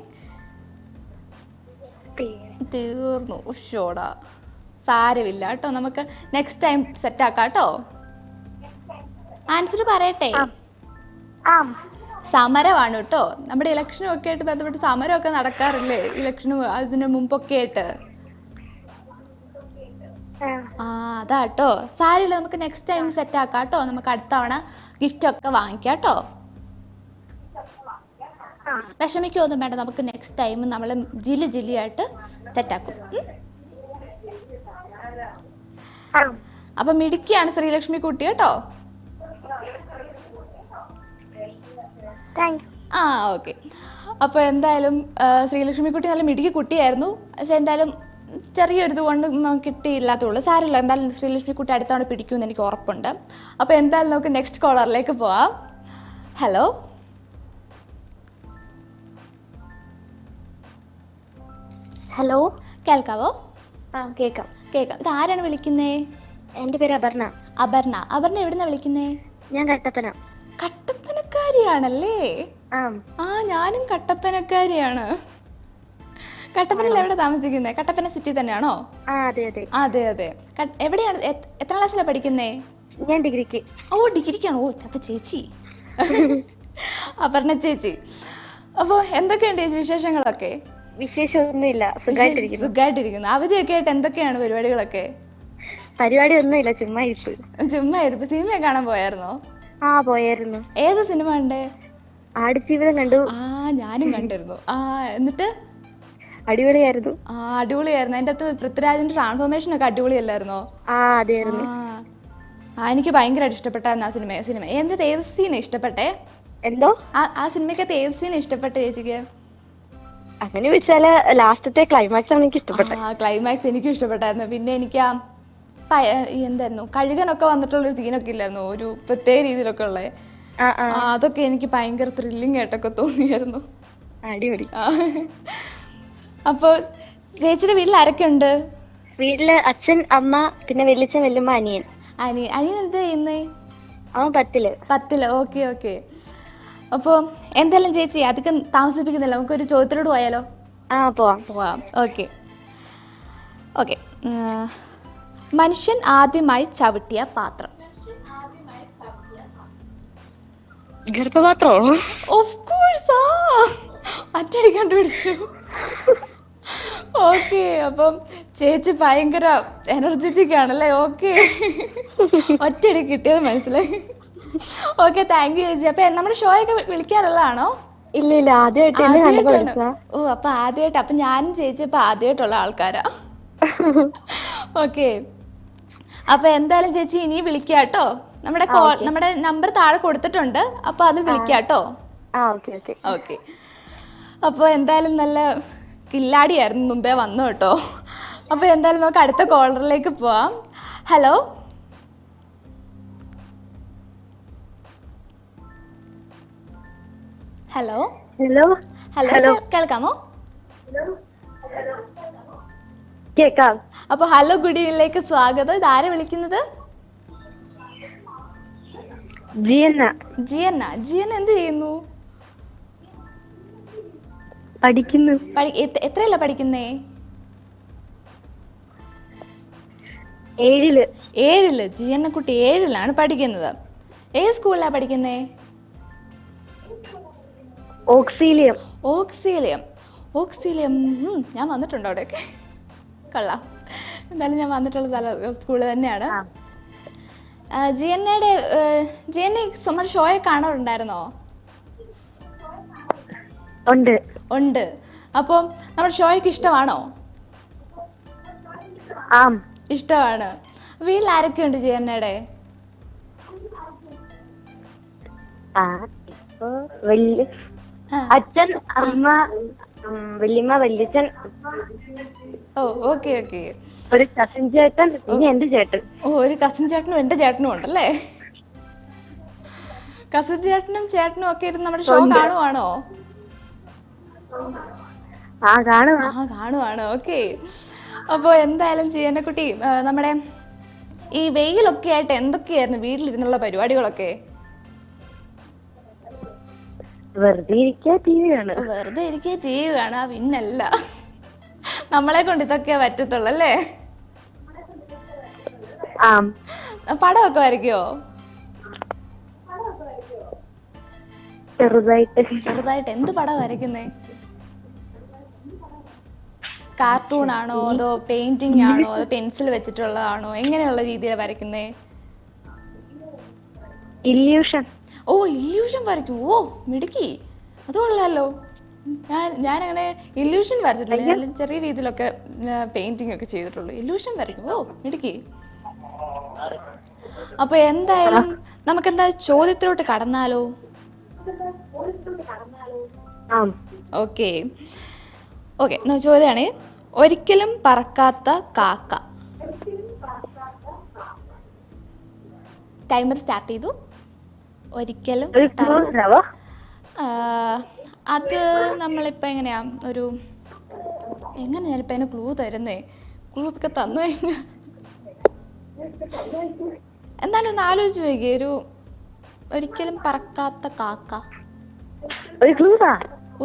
തീർന്നു. ഷോടാ, സാരമില്ല കേട്ടോ. നമുക്ക് നെക്സ്റ്റ് ടൈം സെറ്റ് ആക്കാം കേട്ടോ. ആൻസർ പറയട്ടെ? സമരമാണ് കേട്ടോ. നമ്മുടെ ഇലക്ഷനും ഒക്കെ ആയിട്ട് ബന്ധപ്പെട്ട് സമരമൊക്കെ നടക്കാറില്ലേ? ഇലക്ഷനും അതിന് മുമ്പൊക്കെ ആയിട്ട്. അതാട്ടോ. സാരമില്ല, നമുക്ക് നെക്സ്റ്റ് ടൈം സെറ്റ് ആക്കാം കേട്ടോ. നമുക്ക് അടുത്ത തവണ ഗിഫ്റ്റ് ഒക്കെ വാങ്ങിക്കാം കേട്ടോ. വിഷമിക്കൊന്നും വേണ്ട. നമുക്ക് നെക്സ്റ്റ് ടൈം നമ്മൾ ജില്ലിയായിട്ട് സെറ്റാക്കും. അപ്പൊ മിടുക്കിയാണ് ശ്രീലക്ഷ്മി കുട്ടി കേട്ടോ. ഓക്കെ. അപ്പൊ എന്തായാലും ശ്രീലക്ഷ്മി കുട്ടി നല്ല മിടുക്കി കുട്ടിയായിരുന്നു. പക്ഷെ എന്തായാലും ചെറിയൊരിത് കൊണ്ട് കിട്ടിയില്ലാത്തുള്ളൂ. സാരമില്ല. എന്തായാലും ശ്രീലക്ഷ്മി കുട്ടി അടുത്തവണ പിടിക്കുമെന്ന് എനിക്ക് ഉറപ്പുണ്ട്. അപ്പൊ എന്തായാലും നമുക്ക് നെക്സ്റ്റ് കോളറിലേക്ക് പോവാം. ഹലോ,
ഹലോ,
കേൾക്കാവോ?
കേക്കാം.
ഇത് ആരാണ് വിളിക്കുന്നേ?
എന്റെ പേര് അപർണ.
അപർണ എവിടുന്നാ വിളിക്കുന്നേ?
ഞാൻ കട്ടപ്പന.
കട്ടപ്പനക്കാരിയാണല്ലേ? ഞാനും കട്ടപ്പനക്കാരിയാണ്. കട്ടപ്പനയിൽ എവിടെ താമസിക്കുന്നേ? കട്ടപ്പന സിറ്റി തന്നെയാണോ? അതെ. എവിടെയാണ്? എത്ര ക്ലാസ്സിലാണ് പഠിക്കുന്നേ?
ഞാൻ ഡിഗ്രിക്ക്.
ഡിഗ്രിക്കാണോ? അപ്പൊ ചേച്ചി അപർണ ചേച്ചി. അപ്പൊ എന്തൊക്കെയുണ്ട് ചേച്ചി വിശേഷങ്ങളൊക്കെ?
വിശേഷമൊന്നുമില്ല, സുഖമായിട്ടിരിക്കുന്നു.
സുഖമായിട്ടിരിക്കുന്നു. അവധിയൊക്കെ ആയിട്ട് എന്തൊക്കെയാണ് പരിപാടികളൊക്കെ?
പരിപാടി ഒന്നുമില്ല, ചുമ്മാ ഇരിപ്പ്.
ചുമ്മാ ഇരുപ്പ്. സിനിമ കാണാൻ പോയായിരുന്നോ?
ആ, പോയായിരുന്നു.
ഏത് സിനിമ കണ്ടേ?
ആടുജീവിതം കണ്ടു.
ഞാനും കണ്ടിരുന്നു. എന്നിട്ട്
അടിപൊളിയായിരുന്നു.
അടിപൊളിയായിരുന്നു. അതിന്റെ അകത്ത് പൃഥ്വിരാജിന്റെ ട്രാൻസ്ഫോർമേഷൻ ഒക്കെ അടിപൊളിയല്ലായിരുന്നോ?
അതെയായിരുന്നു.
എനിക്ക് ഭയങ്കരമായിട്ട് ഇഷ്ടപ്പെട്ടായിരുന്നു ആ സിനിമ. ഏത് സീനെ ഇഷ്ടപ്പെട്ടെ?
എന്തോ
ആ സിനിമക്കകത്ത് ഏത് സീനെ ഇഷ്ടപ്പെട്ടെ ചേച്ചിക്ക്?
അങ്ങനെ വെച്ചാല് ലാസ്റ്റത്തെ ക്ലൈമാക്സ് ആണ് എനിക്ക് ഇഷ്ടപ്പെട്ടത്.
ക്ലൈമാക്സ് എനിക്കും ഇഷ്ടപ്പെട്ടായിരുന്നു. പിന്നെ എനിക്ക് എന്തായിരുന്നു കഴുകനൊക്കെ വന്നിട്ടുള്ളൊരു സീനൊക്കെ ഇല്ലായിരുന്നു, ഒരു പ്രത്യേക രീതിയിലൊക്കെ ഉള്ളേ. അതൊക്കെ എനിക്ക് ഭയങ്കര ത്രില്ലിംഗ് ആയിട്ടൊക്കെ തോന്നിയായിരുന്നു.
അടിപൊളി.
അപ്പൊ ചേച്ചിയുടെ വീട്ടിൽ ആരൊക്കെ ഉണ്ട്?
വീട്ടില് അച്ഛൻ, അമ്മ, പിന്നെ വല്യച്ഛൻ, വല്യമ്മ, അനിയൻ.
അനിയൻ എന്ത് ചെയ്യുന്നേ?
അവൻ 10ല്.
ഓക്കെ. അപ്പൊ എന്തായാലും ചേച്ചി അധികം താമസിപ്പിക്കുന്നില്ല, നമുക്കൊരു ചോദ്യത്തിലോട് പോയാലോ?
പോവാം.
ഓക്കെ. മനുഷ്യൻ ആദ്യമായി ചവിട്ടിയ പാത്രം?
ഗർഭപാത്രമാണോ?
Of course. അറ്റടി കണ്ടുപിടിച്ചു. ഓക്കെ. അപ്പം ചേച്ചി ഭയങ്കര എനർജറ്റിക് ആണല്ലേ? ഓക്കെ, ഒറ്റയടി കിട്ടിയത് മനസ്സിലായി. ഓക്കെ, താങ്ക് യു ചേച്ചി. അപ്പൊ നമ്മുടെ ഷോ ഒക്കെ വിളിക്കാറുള്ളതാണോ?
ഇല്ല, ആദ്യമായിട്ട്.
അപ്പൊ ആദ്യമായിട്ട്. അപ്പൊ ഞാനും ചേച്ചി ഇപ്പൊ ആദ്യമായിട്ടുള്ള ആൾക്കാരാ. ഓക്കെ. അപ്പൊ എന്തായാലും ചേച്ചി ഇനി വിളിക്കാട്ടോ. നമ്മുടെ നമ്പർ താഴെ കൊടുത്തിട്ടുണ്ട്, അപ്പൊ അത് വിളിക്കാട്ടോ. ഓക്കെ. അപ്പൊ എന്തായാലും നല്ല കില്ലാടിയായിരുന്നു, മുമ്പേ വന്നു കേട്ടോ. അപ്പൊ എന്തായാലും നമുക്ക് അടുത്ത കോളറിലേക്ക് പോവാം. ഹലോ ഹലോ ഹലോ കേൾക്കാമോ?
കേക്കാം.
അപ്പൊ ഹലോ, ഗുഡ് ഈവനിങ്ങിലേക്ക് സ്വാഗതം. ഇതാരെ വിളിക്കുന്നത്? ജിയന്ന എന്ത് ചെയ്യുന്നു?
പഠിക്കുന്നു.
എത്രയല്ല പഠിക്കുന്നേ?
7ല്.
ജിയന്ന കുട്ടി 7ലാണ് പഠിക്കുന്നത്. ഏത് സ്കൂളിലാ പഠിക്കുന്നേ? ഓക്സീലിയം. ഞാൻ വന്നിട്ടുണ്ട് അവിടെയൊക്കെ. കൊള്ളാം. എന്തായാലും ഞാൻ വന്നിട്ടുള്ള സ്കൂള് തന്നെയാണ്. ജിയന്ന നമ്മുടെ ഷോയെ കാണാറുണ്ടായിരുന്നോ? ഉണ്ട്. അപ്പൊ നമ്മുടെ ഷോയ്ക്ക് ഇഷ്ടമാണോ? ഇഷ്ടമാണ്. വീട്ടിൽ ആരൊക്കെ ഉണ്ട് ജിയന്നയുടെ?
അച്ഛൻ, അമ്മ, വല്യമ്മ, വല്യച്ഛൻ.
ഓക്കെ.
ഒരു കസിൻ ചേട്ടൻ, പിന്നെ എന്റെ ചേട്ടൻ.
ഒരു കസിൻ ചേട്ടനും എന്റെ ചേട്ടനും ഉണ്ടല്ലേ? കസിൻ ചേട്ടനും ഒക്കെ ഇരുന്ന് നമ്മുടെ ഷോ കാണുവാണോ? കാണുവാണ്. ഓക്കെ. അപ്പൊ എന്തായാലും ജിയന്ന കുട്ടി, നമ്മുടെ ഈ വെയിലൊക്കെ ആയിട്ട് എന്തൊക്കെയായിരുന്നു വീട്ടിലിരുന്നുള്ള പരിപാടികളൊക്കെ?
വെറുതെ ഇരിക്കുക, ടി വി
കാണുക. പിന്നല്ല, നമ്മളെ കൊണ്ട് ഇതൊക്കെ പറ്റത്തുള്ളൂ അല്ലേ? പടമൊക്കെ വരയ്ക്കോ? ചെറുതായിട്ട്. എന്ത് പടം വരയ്ക്കുന്നേ? കാർട്ടൂൺ ആണോ, അതോ പെയിന്റിംഗ് ആണോ, അതോ പെൻസിൽ വെച്ചിട്ടുള്ളതാണോ? എങ്ങനെയുള്ള രീതിയിലാണ് വരയ്ക്കുന്നേ? ഇല്യൂഷൻ വരയ്ക്കും. മിടുക്കി. അത് കൊള്ളാലോ. ഞാനങ്ങനെ ഇല്യൂഷൻ വരച്ചിട്ടില്ല. ഞാൻ ചെറിയ രീതിയിലൊക്കെ പെയിന്റിംഗ് ഒക്കെ ചെയ്തിട്ടുള്ളൂ. ഇല്യൂഷൻ വരയ്ക്കും. മിടുക്കി. അപ്പൊ എന്തായാലും നമുക്കെന്താ ചോദ്യത്തിലോട്ട് കടന്നാലോ? ഓക്കെ. ചോദ്യമാണ്, ഒരിക്കലും പറക്കാത്ത കാക്ക. ടൈമർ സ്റ്റാർട്ട് ചെയ്തു. ഒരിക്കലും അത് നമ്മളിപ്പോ എങ്ങനെയാ ഞാനിപ്പോ അതിന് ക്ലൂ തരുന്നേ? ക്ലൂ ഒക്കെ തന്നു കഴിഞ്ഞാ എന്നാലും ഒന്ന് ആലോചിച്ച് നോക്കിയേ. ഒരിക്കലും പറക്കാത്ത കാക്ക.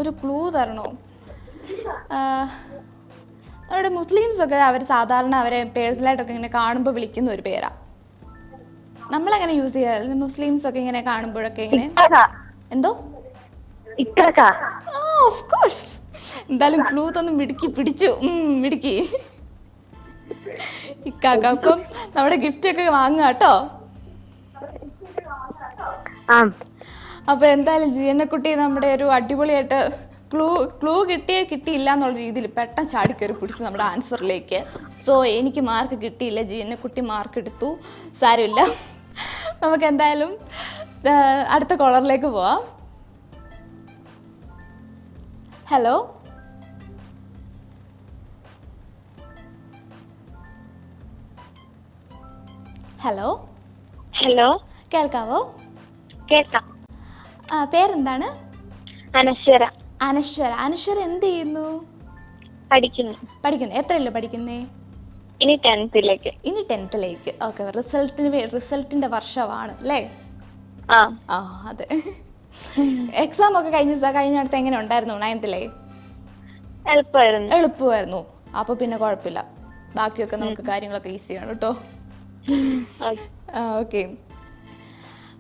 ഒരു ക്ലൂ തരണോ? അവരുടെ മുസ്ലിംസ് ഒക്കെ സാധാരണ അവരെ പേഴ്സണലായിട്ടൊക്കെ ഇങ്ങനെ കാണുമ്പോൾ വിളിക്കുന്ന ഒരു പേരാ. നമ്മളങ്ങനെ യൂസ് ചെയ്യാറില്ല. മുസ്ലിംസ് ഒക്കെ ഇങ്ങനെ കാണുമ്പോഴൊക്കെ ഇങ്ങനെ. എന്തോ?
ഇത്രക്കാ?
Of course. എന്തായാലും ക്ലൂ തന്ന് മിടുക്കി പിടിച്ചു. മിടുക്കി ഇക്കാക്ക. അപ്പം നമ്മുടെ ഗിഫ്റ്റ് ഒക്കെ വാങ്ങുക കേട്ടോ. അപ്പൊ എന്തായാലും ജീവനക്കുട്ടി നമ്മുടെ ഒരു അടിപൊളിയായിട്ട് ക്ലൂ കിട്ടിയില്ല എന്നുള്ള രീതിയിൽ പെട്ടെന്ന് ചാടിക്കയറി പിടിച്ചു നമ്മുടെ ആൻസറിലേക്ക്. സോ എനിക്ക് മാർക്ക് കിട്ടിയില്ല, ജീവനക്കുട്ടി മാർക്ക് എടുത്തു. സാരമില്ല. നമുക്ക് എന്തായാലും അടുത്ത കോളറിലേക്ക് പോവാം. ഹലോ ഹലോ
ഹലോ,
കേൾക്കാവോ?
കേൾക്കാം.
പേരെന്താണ്?
അനശ്വര.
അനശ്വര. അനശ്വര എന്ത് ചെയ്യുന്നു?
പഠിക്കുന്നു.
എത്രയല്ലോ പഠിക്കുന്നേ?
ഇനി 10th-ലേക്ക്.
ഇനി 10th-ലേക്ക്. ഓക്കെ. റിസൾട്ടിന്റെ വർഷമാണ് അല്ലേ? ആ അതെ. എക്സാം ഒക്കെ കഴിഞ്ഞടുത്ത് എങ്ങനെ ഉണ്ടായിരുന്നു 9th-ലെ? എളുപ്പമായിരുന്നു. അപ്പൊ പിന്നെ കുഴപ്പമില്ല, ബാക്കിയൊക്കെ നമുക്ക് കാര്യങ്ങളൊക്കെ ഈസിയാണ് കേട്ടോ. ഓക്കെ.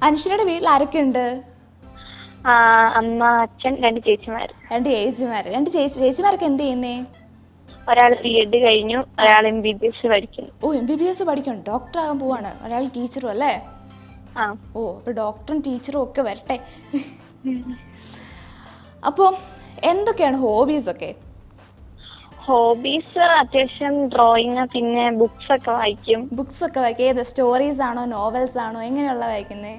അനശ്വരയുടെ വീട്ടിൽ ആരൊക്കെ ഉണ്ട്?
അമ്മ, അച്ഛൻ, 2 ചേച്ചിമാര്.
2 ചേച്ചിമാര്. 2 ചേച്ചിമാരൊക്കെ എന്ത് ചെയ്യുന്നേ?
ഒരാൾ B.Ed കഴിഞ്ഞു, ഒരാൾ MBBS പഠിക്കുന്നു.
ഓ, MBBS പഠിക്കണം, ഡോക്ടർ ആകാൻ പോവാണ്. ഒരാൾ ടീച്ചറും അല്ലേ? ഓ, അപ്പൊ ഡോക്ടറും ടീച്ചറും ഒക്കെ വരട്ടെ. അപ്പൊ എന്തൊക്കെയാണ് ഹോബീസ് ഒക്കെ?
ഹോബീസ് അത്യാവശ്യം ഡ്രോയിങ്, പിന്നെ ബുക്സ് ഒക്കെ വായിക്കും.
ഏത് സ്റ്റോറീസ് ആണോ നോവൽസ് ആണോ എങ്ങനെയുള്ള വായിക്കുന്നേ?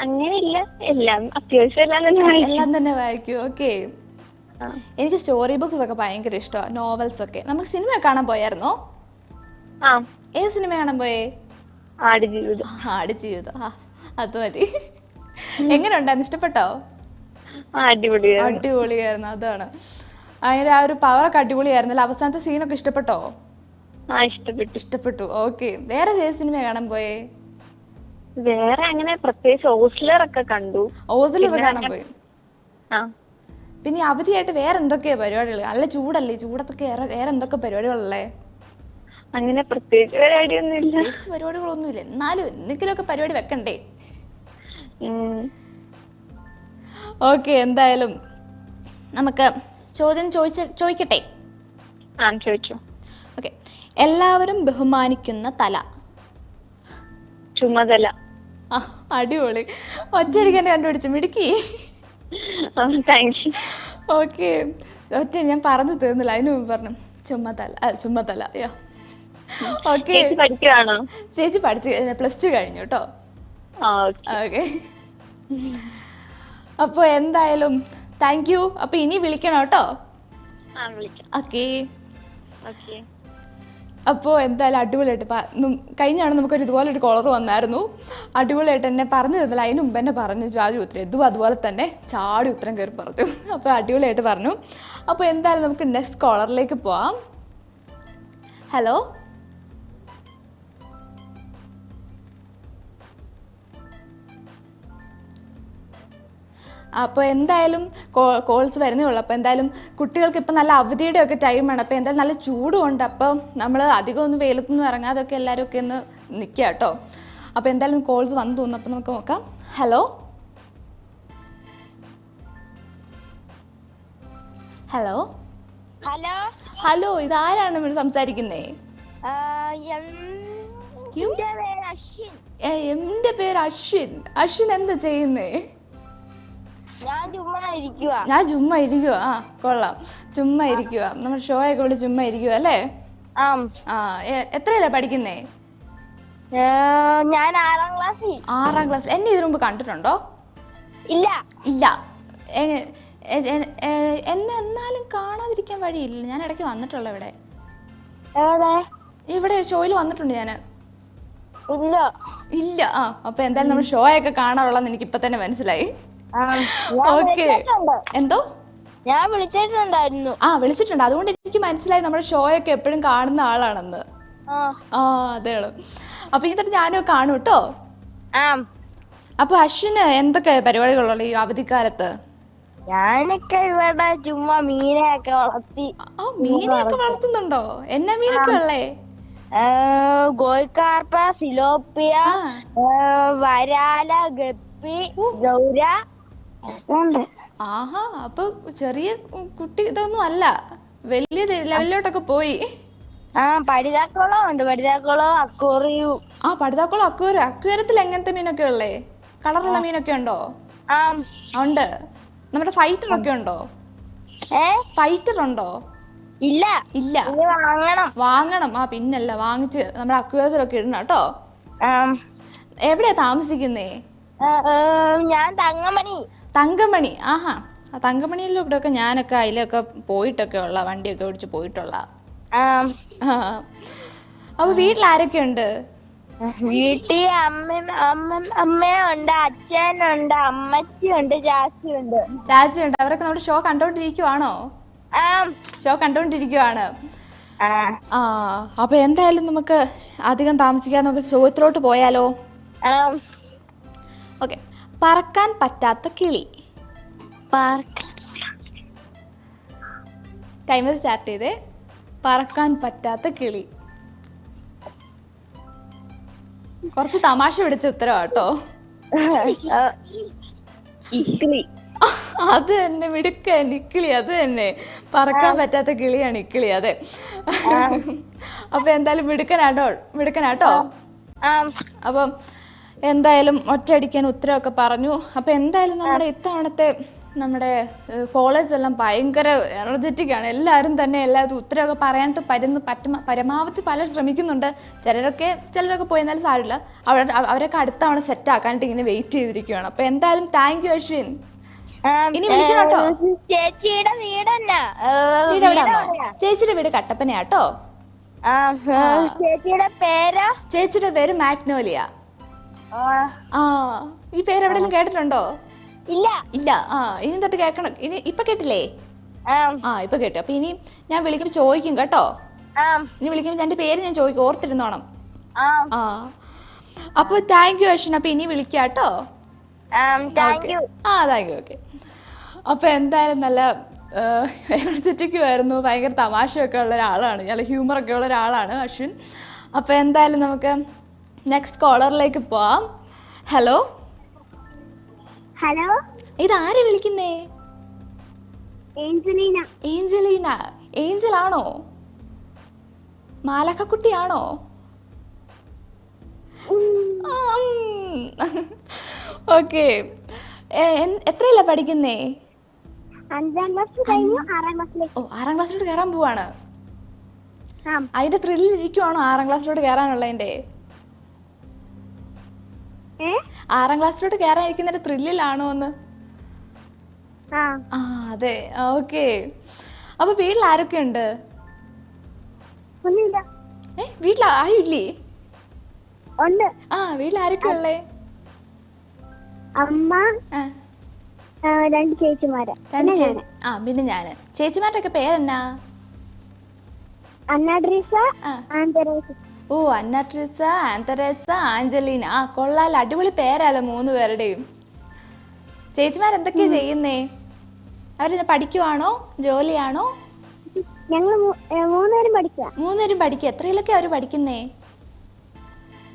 അങ്ങനെയില്ല, എല്ലാം അത്യാവശ്യം എല്ലാം
തന്നെ വായിക്കും. ഓക്കെ. എനിക്ക് സ്റ്റോറി ബുക്സ് ഒക്കെ ഭയങ്കര ഇഷ്ടമാണ്, നോവൽസ് ഒക്കെ. നമ്മൾ സിനിമ കാണാൻ പോയായിരുന്നോ? ഏത് സിനിമ കാണാൻ പോയേ? ആടുജീവിതം. അത് മതി. എങ്ങനെ ഉണ്ടായിരുന്നു? ഇഷ്ടപ്പെട്ടോ? അടിപൊളിയായിരുന്നു. അതാണ് അതിന്റെ ആ ഒരു പവറൊക്കെ അടിപൊളിയായിരുന്നല്ലോ. അവസാനത്തെ സീനൊക്കെ ഇഷ്ടപ്പെട്ടോ? ഇഷ്ടപ്പെട്ടു. ഓക്കെ. വേറെ ഏത് സിനിമ കാണാൻ പോയേ?
വേറെ അങ്ങനെ പ്രത്യേകിച്ച് ഓസ്ലർ ഒക്കെ കണ്ടു.
ഓസ്ലർ കാണാൻ പോയി. പിന്നെ അവധിയായിട്ട് വേറെ എന്തൊക്കെയാ പരിപാടികൾ? നല്ല ചൂടല്ലേ, ചൂടത്തൊക്കെ വേറെ എന്തൊക്കെ പരിപാടികളല്ലേ?
അങ്ങനെ പ്രത്യേകിച്ച്
പരിപാടികളൊന്നുമില്ല, എന്നാലും എന്തെങ്കിലുമൊക്കെ പരിപാടി വെക്കണ്ടേ? ഓക്കെ. എന്തായാലും നമുക്ക് ചോദ്യം ചോദിക്കട്ടെ?
ചോദിച്ചു.
ഓക്കെ. എല്ലാവരും ബഹുമാനിക്കുന്ന തല?
ചുമതല.
അടിപൊളി. ഒറ്റയടിക്ക് കണ്ടുപിടിച്ചു, മിടുക്കി. ഓക്കെ. ഒറ്റ ഞാൻ പറഞ്ഞു തീർന്നില്ല, അതിന് മുമ്പ് പറഞ്ഞു ചുമതല. ഓക്കെ. ചേച്ചി പഠിച്ചു, +2 കഴിഞ്ഞു കേട്ടോ. ഓക്കെ. അപ്പൊ എന്തായാലും താങ്ക് യു. അപ്പൊ ഇനി വിളിക്കണം കേട്ടോ. ഓക്കെ. അപ്പോൾ എന്തായാലും അടിപൊളിയായിട്ട് കഴിഞ്ഞാണ് നമുക്കൊരു ഇതുപോലൊരു കോളർ വന്നായിരുന്നു. അടിപൊളിയായിട്ട് എന്നെ പറഞ്ഞു തന്നില്ല, അതിന് മുമ്പ് എന്നെ പറഞ്ഞു ചാടി ഉത്തരം. ഇതും അതുപോലെ തന്നെ ചാടി ഉത്തരം കയറി പറഞ്ഞു. അപ്പോൾ അടിപൊളിയായിട്ട് പറഞ്ഞു. അപ്പോൾ എന്തായാലും നമുക്ക് നെക്സ്റ്റ് കോളറിലേക്ക് പോവാം. ഹലോ അപ്പോൾ എന്തായാലും കോൾസ് വരുന്നേ ഉള്ളൂ. അപ്പോൾ എന്തായാലും കുട്ടികൾക്ക് ഇപ്പം നല്ല അവധിയുടെ ഒക്കെ ടൈമാണ്. അപ്പോൾ എന്തായാലും നല്ല ചൂടുമുണ്ട്. അപ്പോൾ നമ്മൾ അധികം ഒന്നും വെയിലത്തൊന്നും ഇറങ്ങാതൊക്കെ എല്ലാവരും ഒക്കെ ഒന്ന് നിൽക്കുക കേട്ടോ. അപ്പോൾ എന്തായാലും കോൾസ് വന്നു തോന്നുന്നു. അപ്പോൾ നമുക്ക് നോക്കാം. ഹലോ ഹലോ ഹലോ ഇതാരാണ് ഇവിടെ സംസാരിക്കുന്നേ? എന്റെ പേര് അശ്വിൻ. അശ്വിൻ എന്താ ചെയ്യുന്നേ? ഞാൻ ചുമ്മാ ഇരിക്കുക. കൊള്ളാം, ചുമ്മാ ഇരിക്കുക. നമ്മുടെ ഷോ ഒക്കെ ഇവിടെ ചുമ്മാ ഇരിക്കുക അല്ലേ? എത്രയല്ലേ പഠിക്കുന്നേ?
ഞാൻ 6ാം ക്ലാസ്സിൽ.
6ാം ക്ലാസ്. എന്നെ ഇതിനു മുമ്പ് കണ്ടിട്ടുണ്ടോ?
ഇല്ല.
എന്നെ എന്നാലും കാണാതിരിക്കാൻ വഴിയില്ല. ഞാൻ ഇടയ്ക്ക് വന്നിട്ടുള്ള ഇവിടെ ഷോയിൽ വന്നിട്ടുണ്ട് ഞാൻ. ഇല്ല. അപ്പൊ എന്തായാലും നമ്മുടെ ഷോ ഒക്കെ കാണാറുള്ളതെന്ന് എനിക്ക് ഇപ്പൊ തന്നെ മനസ്സിലായി. ഓക്കെ. എന്തോ?
ഞാൻ വിളിച്ചിട്ടുണ്ടായിരുന്നു.
വിളിച്ചിട്ടുണ്ട്. അതുകൊണ്ട് എനിക്ക് മനസ്സിലായി നമ്മുടെ ഷോ ഒക്കെ എപ്പോഴും കാണുന്ന ആളാണെന്ന്. അതെയാണ്. അപ്പൊ ഇനി തൊട്ട് ഞാനും കാണും കേട്ടോ. അപ്പൊ അശ്വിന് എന്തൊക്കെ പരിപാടികളുള്ള ഈ അവധിക്കാലത്ത്?
ഞാനൊക്കെ ഇവിടെ ചുമ്മാ മീനെയൊക്കെ വളർത്തി.
മീനെയൊക്കെ വളർത്തുന്നുണ്ടോ? എന്നാ മീനൊക്കെ ഉള്ളേ?
ഗോയിക്കാർപ്പ, സിലോപ്പിയ, വരാല, ഗപ്പി, ഗൗര.
ആഹാ, അപ്പൊ ചെറിയ കുട്ടി ഇതൊന്നും അല്ല, വലിയ ലെവലിലോട്ടൊക്കെ പോയി.
പടിതാക്കുളം ഉണ്ട്, പടിതാക്കുളം അക്വേറിയം.
പടുതാക്കുളം അക്വേറിയം. അക്വേറിയത്തിൽ എങ്ങനത്തെ മീനൊക്കെ ഉള്ളേ? കളറുള്ള മീനൊക്കെ ഉണ്ടോ? ഉണ്ട്. നമ്മുടെ ഫൈറ്റർ ഒക്കെ ഉണ്ടോ? ഫൈറ്റർ ഉണ്ടോ?
ഇല്ല
ഇല്ല, വാങ്ങണം. പിന്നല്ല, വാങ്ങിച്ച് നമ്മുടെ അക്വേറിയത്തിലൊക്കെ ഇടണം കേട്ടോ. എവിടെയാ താമസിക്കുന്നേ?
ഞാൻ തങ്കമണി.
തങ്കമണി. ആഹാ, തങ്കമണിയിലൂടെ ഒക്കെ ഞാനൊക്കെ അതിലൊക്കെ പോയിട്ടൊക്കെ ഉള്ള, വണ്ടിയൊക്കെ ഓടിച്ച് പോയിട്ടുള്ള. അപ്പൊ വീട്ടിൽ ആരൊക്കെ ഉണ്ട്?
വീട്ടിൽ അമ്മയുണ്ട്, അച്ഛനുണ്ട്, അമ്മച്ചിയുണ്ട്, ചാച്ചിയുണ്ട്.
ചാച്ചിയുണ്ട്. അവരൊക്കെ നമ്മുടെ ഷോ കണ്ടോണ്ടിരിക്കുവാണോ? ഷോ കണ്ടോണ്ടിരിക്കുവാണ്. അപ്പൊ എന്തായാലും നമുക്ക് അധികം താമസിക്കാതെ നമുക്ക് ചോദ്യത്തിലോട്ട് പോയാലോ? ഓക്കെ. പറക്കാൻ പറ്റാത്ത കിളി. ടൈമർ സ്റ്റാർട്ട് ചെയ്തേ. പറക്കാൻ പറ്റാത്ത കിളി. കുറച്ച് തമാശ പിടിച്ച ഉത്തരവാട്ടോ. അത് തന്നെ, മിടുക്കൻ, ഇക്കിളി. അത് തന്നെ, പറക്കാൻ പറ്റാത്ത കിളിയാണ് ഇക്കിളി. അതെ. അപ്പൊ എന്തായാലും മിടുക്കനാട്ടോ. അപ്പം എന്തായാലും ഒറ്റയടിക്കാൻ ഉത്തരവൊക്കെ പറഞ്ഞു. അപ്പൊ എന്തായാലും നമ്മുടെ ഇത്തവണത്തെ നമ്മുടെ കോളേജ് എല്ലാം ഭയങ്കര എനർജറ്റിക് ആണ്. എല്ലാവരും തന്നെ എല്ലാവരും ഉത്തരവൊക്കെ പറയാനായിട്ട് പരമാവധി പലരും ശ്രമിക്കുന്നുണ്ട്. ചിലരൊക്കെ പോയെന്നാലും സാരമില്ല. അവരൊക്കെ അടുത്ത തവണ സെറ്റ് ആക്കാനായിട്ട് ഇങ്ങനെ വെയിറ്റ് ചെയ്തിരിക്കുകയാണ്. അപ്പൊ എന്തായാലും താങ്ക് യു അശ്വിൻ. ഇനി വിളിക്കണോട്ടോ.
ചേച്ചിയുടെ വീട്
ചേച്ചിയുടെ വീട് കട്ടപ്പനയാട്ടോ. ചേച്ചിയുടെ പേര് മാഗ്നോലിയ. ഈ പേര് എവിടെയെങ്കിലും കേട്ടിട്ടുണ്ടോ?
ഇല്ല.
ഇനി തൊട്ട് കേൾക്കണം. ഇപ്പൊ കേട്ടില്ലേ? ഇപ്പൊ കേട്ടു. അപ്പൊ ഇനി ഞാൻ വിളിക്കുമ്പോ ചോദിക്കും കേട്ടോ. ഇനി വിളിക്കുമ്പോ എന്റെ പേര് ഞാൻ ചോദിക്കും, ഓർത്തിരുന്നോണം. അപ്പൊ താങ്ക് യു അശ്വിൻ. അപ്പൊ ഇനി വിളിക്കാട്ടോ. Thank you. ഓക്കെ. അപ്പൊ എന്തായാലും നല്ല എനർജറ്റിക്കും ആയിരുന്നു. ഭയങ്കര തമാശയൊക്കെ ഉള്ള ഒരാളാണ്, നല്ല ഹ്യൂമറൊക്കെ ഉള്ള ഒരാളാണ് അശ്വിൻ. അപ്പൊ എന്തായാലും നമുക്ക് നെക്സ്റ്റ് കോളറിലേക്ക് പോവാം. ഹലോ. ഇതാരെ വിളിക്കുന്നേ? ഏഞ്ചലീന. ഏഞ്ചൽ ആണോ? മാലക്കക്കുട്ടിയാണോ? ഓക്കെ. എത്രയല്ല പഠിക്കുന്നേ?
5ാം ക്ലാസ് കഴിഞ്ഞു, 6ാം ക്ലാസ്സിലേക്ക്.
6ാം ക്ലാസ്സിലോട്ട് കയറാൻ പോവാണ്. അതിന്റെ ത്രില്ലിൽ ഇരിക്കുവാണോ 6ാം ക്ലാസ്സിലോട്ട് കയറാനുള്ളതിന്റെ? 6ാം ക്ലാസ്സിലോട്ട് കയറാനിരിക്കുന്നതിന്റെ ത്രില്ലിലാണോ എന്ന്? അതെ. ഓക്കെ. അപ്പൊ വീട്ടിൽ ആരൊക്കെ ഉണ്ട്? വീട്ടിൽ ആരും ഇല്ലേ? വീട്ടിൽ ആരൊക്കെ ഉള്ളേ?
അമ്മ, 2 ചേച്ചിമാര്,
പിന്നെ ഞാന്. ചേച്ചിമാരുടെ ഒക്കെ പേരെന്നാ?
അന്നാട്രീസ, ആന്തരേസ.
അന്നാട്രീസ, ആന്തരേസ, ആഞ്ചലീന. കൊള്ളാല, അടിപൊളി പേരാലോ 3 പേരുടെയും. ചേച്ചിമാരെന്തൊക്കെയാ ചെയ്യുന്നേ? അവര് പഠിക്കുവാണോ, ജോലിയാണോ?
ഞങ്ങൾ 3 പേരും പഠിക്കുക.
3 പേരും പഠിക്കുക. എത്രയിലൊക്കെ അവര് പഠിക്കുന്നേ?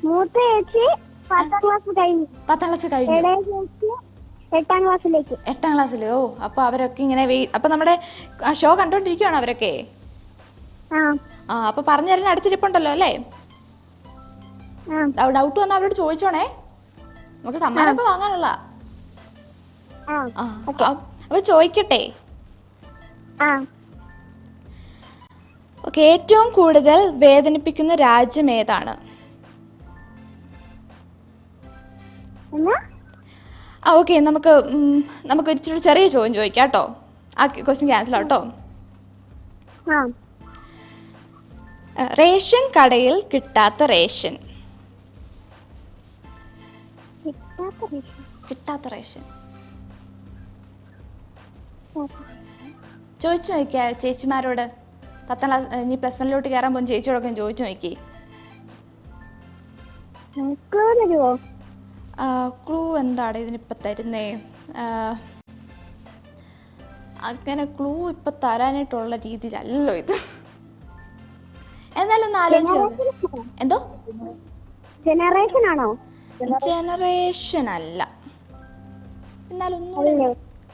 മൂത്ത ചേച്ചി 10ാം ക്ലാസ് കഴിഞ്ഞു.
10ാം ക്ലാസ് കഴിഞ്ഞു.
ഇളയ ചേച്ചി 8ാം ക്ലാസ്സിലേക്ക്.
8ാം ക്ലാസ്സിലോ? അപ്പൊ അവരൊക്കെ ഇങ്ങനെ അപ്പൊ നമ്മുടെ ഷോ കണ്ടോണ്ടിരിക്കുവാണോ അവരൊക്കെ? അപ്പൊ പറഞ്ഞു തരാൻ അടുത്തിരിപ്പുണ്ടല്ലോ അല്ലേ? ഡൗട്ട് വന്നാൽ അവരോട് ചോദിച്ചോണേ, നമുക്ക് സമ്മാനമൊക്കെ വാങ്ങാനുള്ള. അപ്പൊ ചോദിക്കട്ടെ? ഓക്കെ. ഏറ്റവും കൂടുതൽ വേദനിപ്പിക്കുന്ന രാജ്യം ഏതാണ്? ഓക്കെ, നമുക്ക് ഇച്ചിരി ചെറിയ ചോദ്യം ചോദിക്കാം കേട്ടോ. ആ ക്വസ്റ്റ്യൻ ക്യാൻസൽ ആട്ടോ. റേഷൻ കടയിൽ കിട്ടാത്ത റേഷൻ. ചോദിച്ചു നോക്കിയാ ചേച്ചിമാരോട്. 10ാം ക്ലാസ് ഇനി +1 കയറാൻ പോകുന്ന ചേച്ചിയോടൊക്കെ ചോദിച്ചു നോക്കി. ക്ലൂ എന്താണ് ഇതിനിപ്പോ തരുന്നേ? അങ്ങനെ ക്ലൂ ഇപ്പൊ തരാനായിട്ടുള്ള രീതിയിലല്ലോ ഇത്. എന്നാലും ഒന്ന് ആലോചിച്ചു. എന്തോ?
ജനറേഷൻ ആണോ?
ജനറേഷൻ അല്ല. എന്നാലും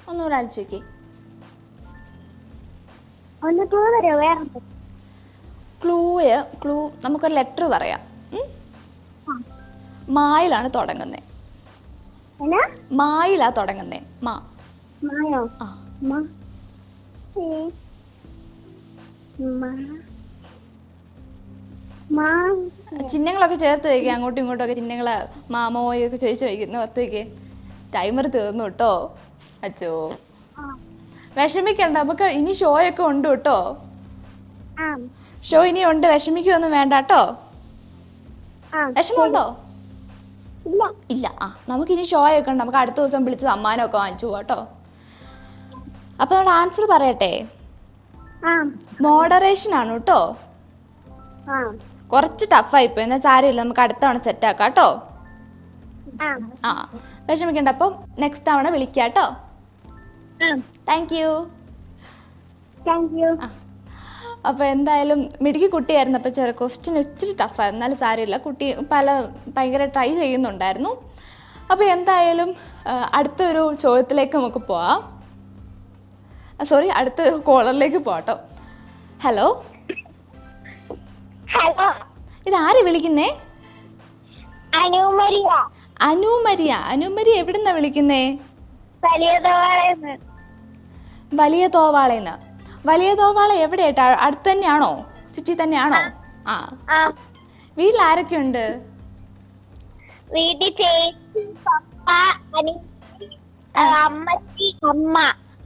ഒന്നുകൂടെ ആലോചിച്ച് നോക്കി.
ഒന്ന് ക്ലൂ തരുമോ? വേറെ
ക്ലൂ നമുക്കൊരു ലെറ്റർ പറയാം. മായിലാണ് തുടങ്ങുന്നത്.
എന്നാ?
മായിലാ തുടങ്ങുന്നേ.
മായോ?
ആ
മാ മാ
ചിഹ്നങ്ങളൊക്കെ ചേർത്ത് വയ്ക്കുക. അങ്ങോട്ടും ഇങ്ങോട്ടും ഒക്കെ ചിഹ്നങ്ങള് മാമോയൊക്കെ ചോദിച്ചു വയ്ക്കുന്നു. ഒത്ത് വയ്ക്കേ. ടൈമർ തീർന്നു കേട്ടോ. അച്ചോ വിഷമിക്കണ്ട, നമുക്ക് ഇനി ഷോയൊക്കെ ഉണ്ട് കേട്ടോ. ഷോ ഇനി ഉണ്ട്, വിഷമിക്കൊന്നും വേണ്ട കേട്ടോ. വിഷമമുണ്ടോ? ഇല്ല. നമുക്കിനി ഷോയൊക്കെ ഉണ്ട്. നമുക്ക് അടുത്ത ദിവസം വിളിച്ച് സമ്മാനമൊക്കെ വാങ്ങിച്ചു പോവാട്ടോ. അപ്പൊ നമ്മുടെ ആൻസർ പറയട്ടെ. മോഡറേഷൻ ആണ് കേട്ടോ. കുറച്ച് ടഫായി പോയി, എന്നാൽ സാരമില്ല, നമുക്ക് അടുത്ത തവണ സെറ്റ് ആക്കാം കേട്ടോ. വിഷമിക്കണ്ട. അപ്പം നെക്സ്റ്റ് തവണ വിളിക്കാം കേട്ടോ. Thank you. അപ്പൊ എന്തായാലും മിടുക്കി കുട്ടിയായിരുന്നു. അപ്പൊ ചെറിയ ക്വസ്റ്റ്യൻ ഇച്ചിരി ടഫായിരുന്നു, എന്നാലും സാരമില്ല. കുട്ടി ഭയങ്കര ട്രൈ ചെയ്യുന്നുണ്ടായിരുന്നു. അപ്പൊ എന്തായാലും അടുത്തൊരു ചോദ്യത്തിലേക്ക് നമുക്ക് പോവാം. സോറി, അടുത്ത കോളറിലേക്ക് പോവാട്ടോ. ഹലോ, ഇതാരെ വിളിക്കുന്നേ? അനുമരിയ എവിടുന്നാ വിളിക്കുന്നേ? വലിയ തോവാളേന്ന്. വലിയ തോവാള എവിടെയായിട്ടാ? അടുത്ത് തന്നെയാണോ? സിറ്റി തന്നെയാണോ? വീട്ടിൽ ആരൊക്കെ ഉണ്ട്?
വീട്ടിൽ ചേച്ചി, പപ്പ, അമ്മച്ചി,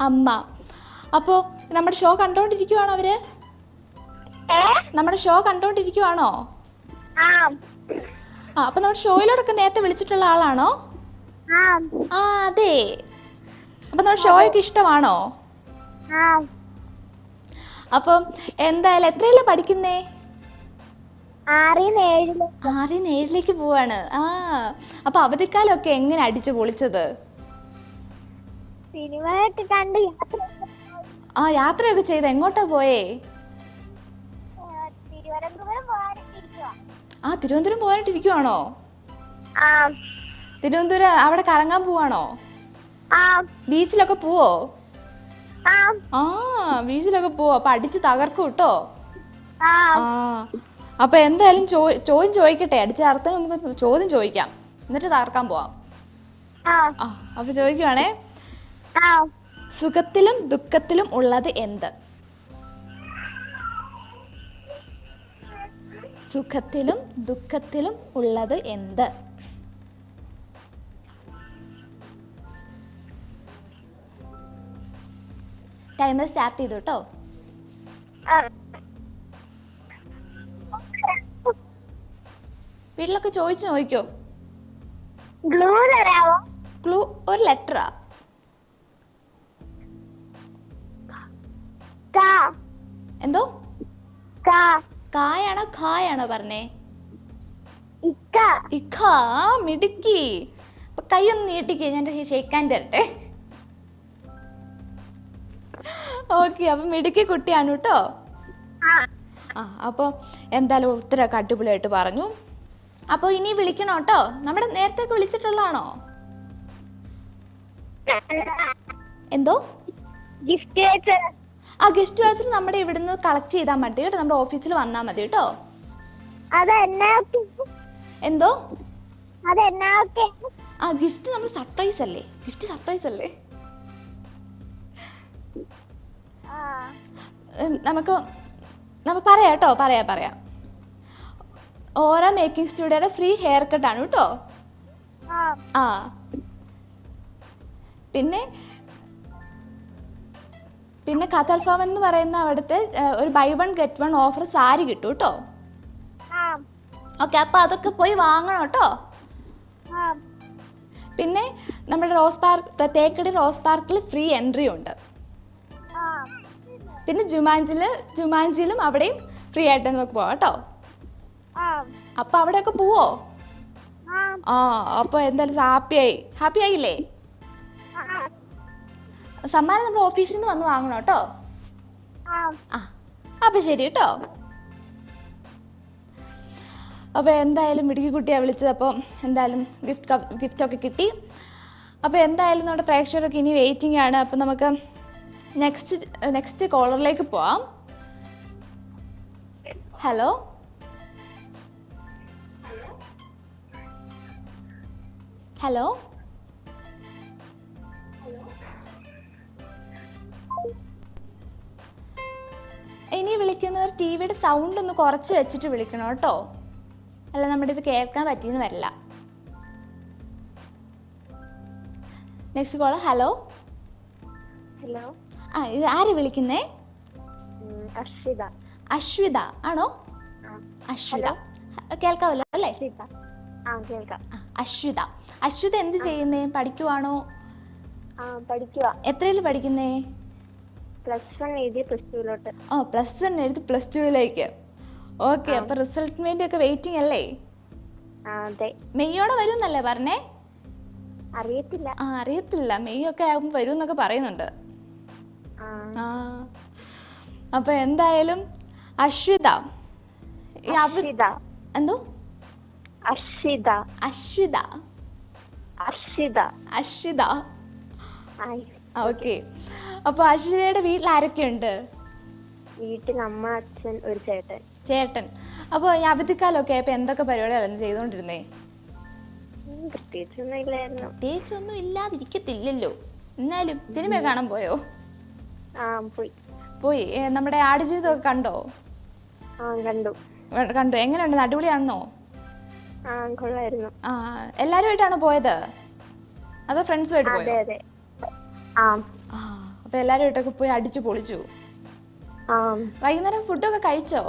അമ്മ. അപ്പോ നമ്മുടെ ഷോ കണ്ടോണ്ടിരിക്കുവാണോ അവര്? നമ്മുടെ ഷോ കണ്ടോണ്ടിരിക്കുവാണോ? അപ്പൊ നമ്മുടെ ഷോയിലോടൊക്കെ നേരത്തെ വിളിച്ചിട്ടുള്ള ആളാണോ? അതെ. അപ്പൊ നമ്മുടെ ഷോയൊക്കെ ഇഷ്ടമാണോ? അപ്പം എന്തായാലും എത്രയല്ലേ പഠിക്കുന്നേ? 6-7 പോവാണ്. അപ്പൊ അവധിക്കാലമൊക്കെ എങ്ങനെ അടിച്ചു പൊളിച്ചത്?
സിനിമയൊക്കെ കണ്ട്
യാത്രയൊക്കെ ചെയ്ത് എങ്ങോട്ടാ പോയേ? തിരുവനന്തപുരം പോകാനായിട്ടിരിക്കുവാണോ? തിരുവനന്തപുരം അവിടെ കറങ്ങാൻ പോവാണോ? ബീച്ചിലൊക്കെ പോവോ? ബീച്ചിലൊക്കെ പോവോ? അപ്പൊ അടിച്ച് തകർക്കും കേട്ടോ. അപ്പൊ എന്തായാലും ചോദ്യം ചോദിക്കട്ടെ. അടിച്ച അർത്ഥം നമുക്ക് ചോദ്യം ചോദിക്കാം, എന്നിട്ട് തകർക്കാൻ പോവാം. അപ്പൊ ചോദിക്കുവാണേ, സുഖത്തിലും ദുഃഖത്തിലും ഉള്ളത് എന്ത്? സുഖത്തിലും ദുഃഖത്തിലും ഉള്ളത് എന്ത്? ടൈമർ സ്റ്റാർട്ട് ചെയ്തു കേട്ടോ. വീട്ടിലൊക്കെ ചോദിക്കോ? ക്ലൂ ഒരു ലെറ്ററാ. എന്തോ? കായാണോ ഖായാണോ പറഞ്ഞേ? ഇക്ക. മിടുക്കി. അപ്പൊ കൈ ഒന്ന് നീട്ടിക്കേ, ഞാൻ ഷേക്കാൻ തരട്ടെ. ഓക്കെ, അപ്പൊ മിടുക്കി കുട്ടിയാണ് കേട്ടോ. അപ്പൊ എന്തായാലും ഉത്തരമൊക്കെ അടിപൊളിയായിട്ട് പറഞ്ഞു. അപ്പൊ ഇനി വിളിക്കണോ കേട്ടോ? നമ്മുടെ നേരത്തെ വിളിച്ചിട്ടുള്ളതാണോ? എന്തോ? ഗിഫ്റ്റ് വൗച്ചർ നമ്മുടെ ഇവിടുന്ന് കളക്ട് ചെയ്താൽ മതി കേട്ടോ. നമ്മുടെ ഓഫീസിൽ വന്നാൽ മതി കേട്ടോ. എന്തോ? ഗിഫ്റ്റ് നമ്മൾ സർപ്രൈസ് അല്ലേ? നമുക്ക് പറയാം കേട്ടോ. പറയാം. ഓരോ മേക്കിംഗ് സ്റ്റുഡിയോയുടെ ഫ്രീ ഹെയർ കട്ടാണ് കേട്ടോ. പിന്നെ കഥൽഫാം എന്ന് പറയുന്ന അവിടുത്തെ ഒരു ബൈ 1 get 1 ഓഫർ സാരി കിട്ടും കേട്ടോ. ഓക്കെ, അപ്പൊ അതൊക്കെ പോയി വാങ്ങണം കേട്ടോ. പിന്നെ നമ്മുടെ തേക്കടി റോസ് പാർക്കിൽ ഫ്രീ എൻട്രി ഉണ്ട്. പിന്നെ ജുമാഞ്ചിലും അവിടെയും ഫ്രീ ആയിട്ട് നമുക്ക് പോവാം കേട്ടോ. അപ്പൊ അവിടെയൊക്കെ പോവോ? അപ്പൊ എന്തായാലും ഹാപ്പി ആയില്ലേ? സമ്മാനം നമ്മുടെ ഓഫീസിൽ നിന്ന് വന്ന് വാങ്ങണം കേട്ടോ. അപ്പൊ ശരി കേട്ടോ. അപ്പൊ എന്തായാലും മിടുക്കി കുട്ടിയാ വിളിച്ചത്. അപ്പം എന്തായാലും ഗിഫ്റ്റ് ഒക്കെ കിട്ടി. അപ്പോൾ എന്തായാലും നമ്മുടെ പ്രേക്ഷകരൊക്കെ ഇനി വെയിറ്റിംഗ് ആണ്. അപ്പം നമുക്ക് നെക്സ്റ്റ് കോളറിലേക്ക് പോവാം. ഹലോ, ഹലോ, ഇനി വിളിക്കുന്നവർ ടി വിയുടെ സൗണ്ട് ഒന്ന് കുറച്ച് വെച്ചിട്ട് വിളിക്കണം കേട്ടോ, അല്ല നമ്മുടെ ഇത് കേൾക്കാൻ പറ്റിയെന്ന് വരില്ല. Next collar. ഹലോ.
ഹലോ.
ഇത് ആര് വിളിക്കുന്നേ?
അശ്വിത.
അശ്വിത ആണോ? അശ്വിത കേൾക്കാവല്ലോ അല്ലേ? അശ്വിത. അശ്വിത എന്ത് ചെയ്യുന്നേ? പഠിക്കുവാണോ?
പഠിക്കുക.
എത്രയിൽ പഠിക്കുന്നേ?
+1 എഴുതി +2
+1 എഴുതി +2 ഓക്കെ. അപ്പൊ റിസൾട്ടിന് വേണ്ടി ഒക്കെ വെയിറ്റിംഗ് അല്ലേ? മെയ്യോടെ വരും എന്നല്ലേ പറഞ്ഞേ? അറിയത്തില്ല. മെയ്യൊക്കെ ആകുമ്പോൾ വരും എന്നൊക്കെ പറയുന്നുണ്ട്. അപ്പൊ എന്തായാലും അശ്വിത എന്തോ? അശ്വിത. ഓക്കെ. അപ്പൊ അശ്വിതയുടെ വീട്ടിൽ ആരൊക്കെയുണ്ട്?
വീട്ടിൽ അമ്മ, അച്ഛൻ, ഒരു
ചേട്ടൻ. അപ്പൊ ഈ അവധിക്കാലമൊക്കെ ആയപ്പോ എന്തൊക്കെ പരിപാടികളാണ് ചെയ്തോണ്ടിരുന്നേ? പ്രത്യേകിച്ചൊന്നും ഇല്ലാതിരിക്കത്തില്ലല്ലോ. എന്നാലും സിനിമ കാണാൻ പോയോ? പോയി. നമ്മുടെ ആടുജീവിതമൊക്കെ കണ്ടോ? കണ്ടു. എങ്ങനെയുണ്ട്? അടിപൊളിയാണെന്നോ? എല്ലാരുമായിട്ടാണോ പോയത് അതോ ഫ്രണ്ട്സുമായിട്ട് പോയോ? അപ്പൊ എല്ലാരുമായിട്ടൊക്കെ പോയി അടിച്ചു പൊളിച്ചു. വൈകുന്നേരം ഫുഡൊക്കെ കഴിച്ചോ?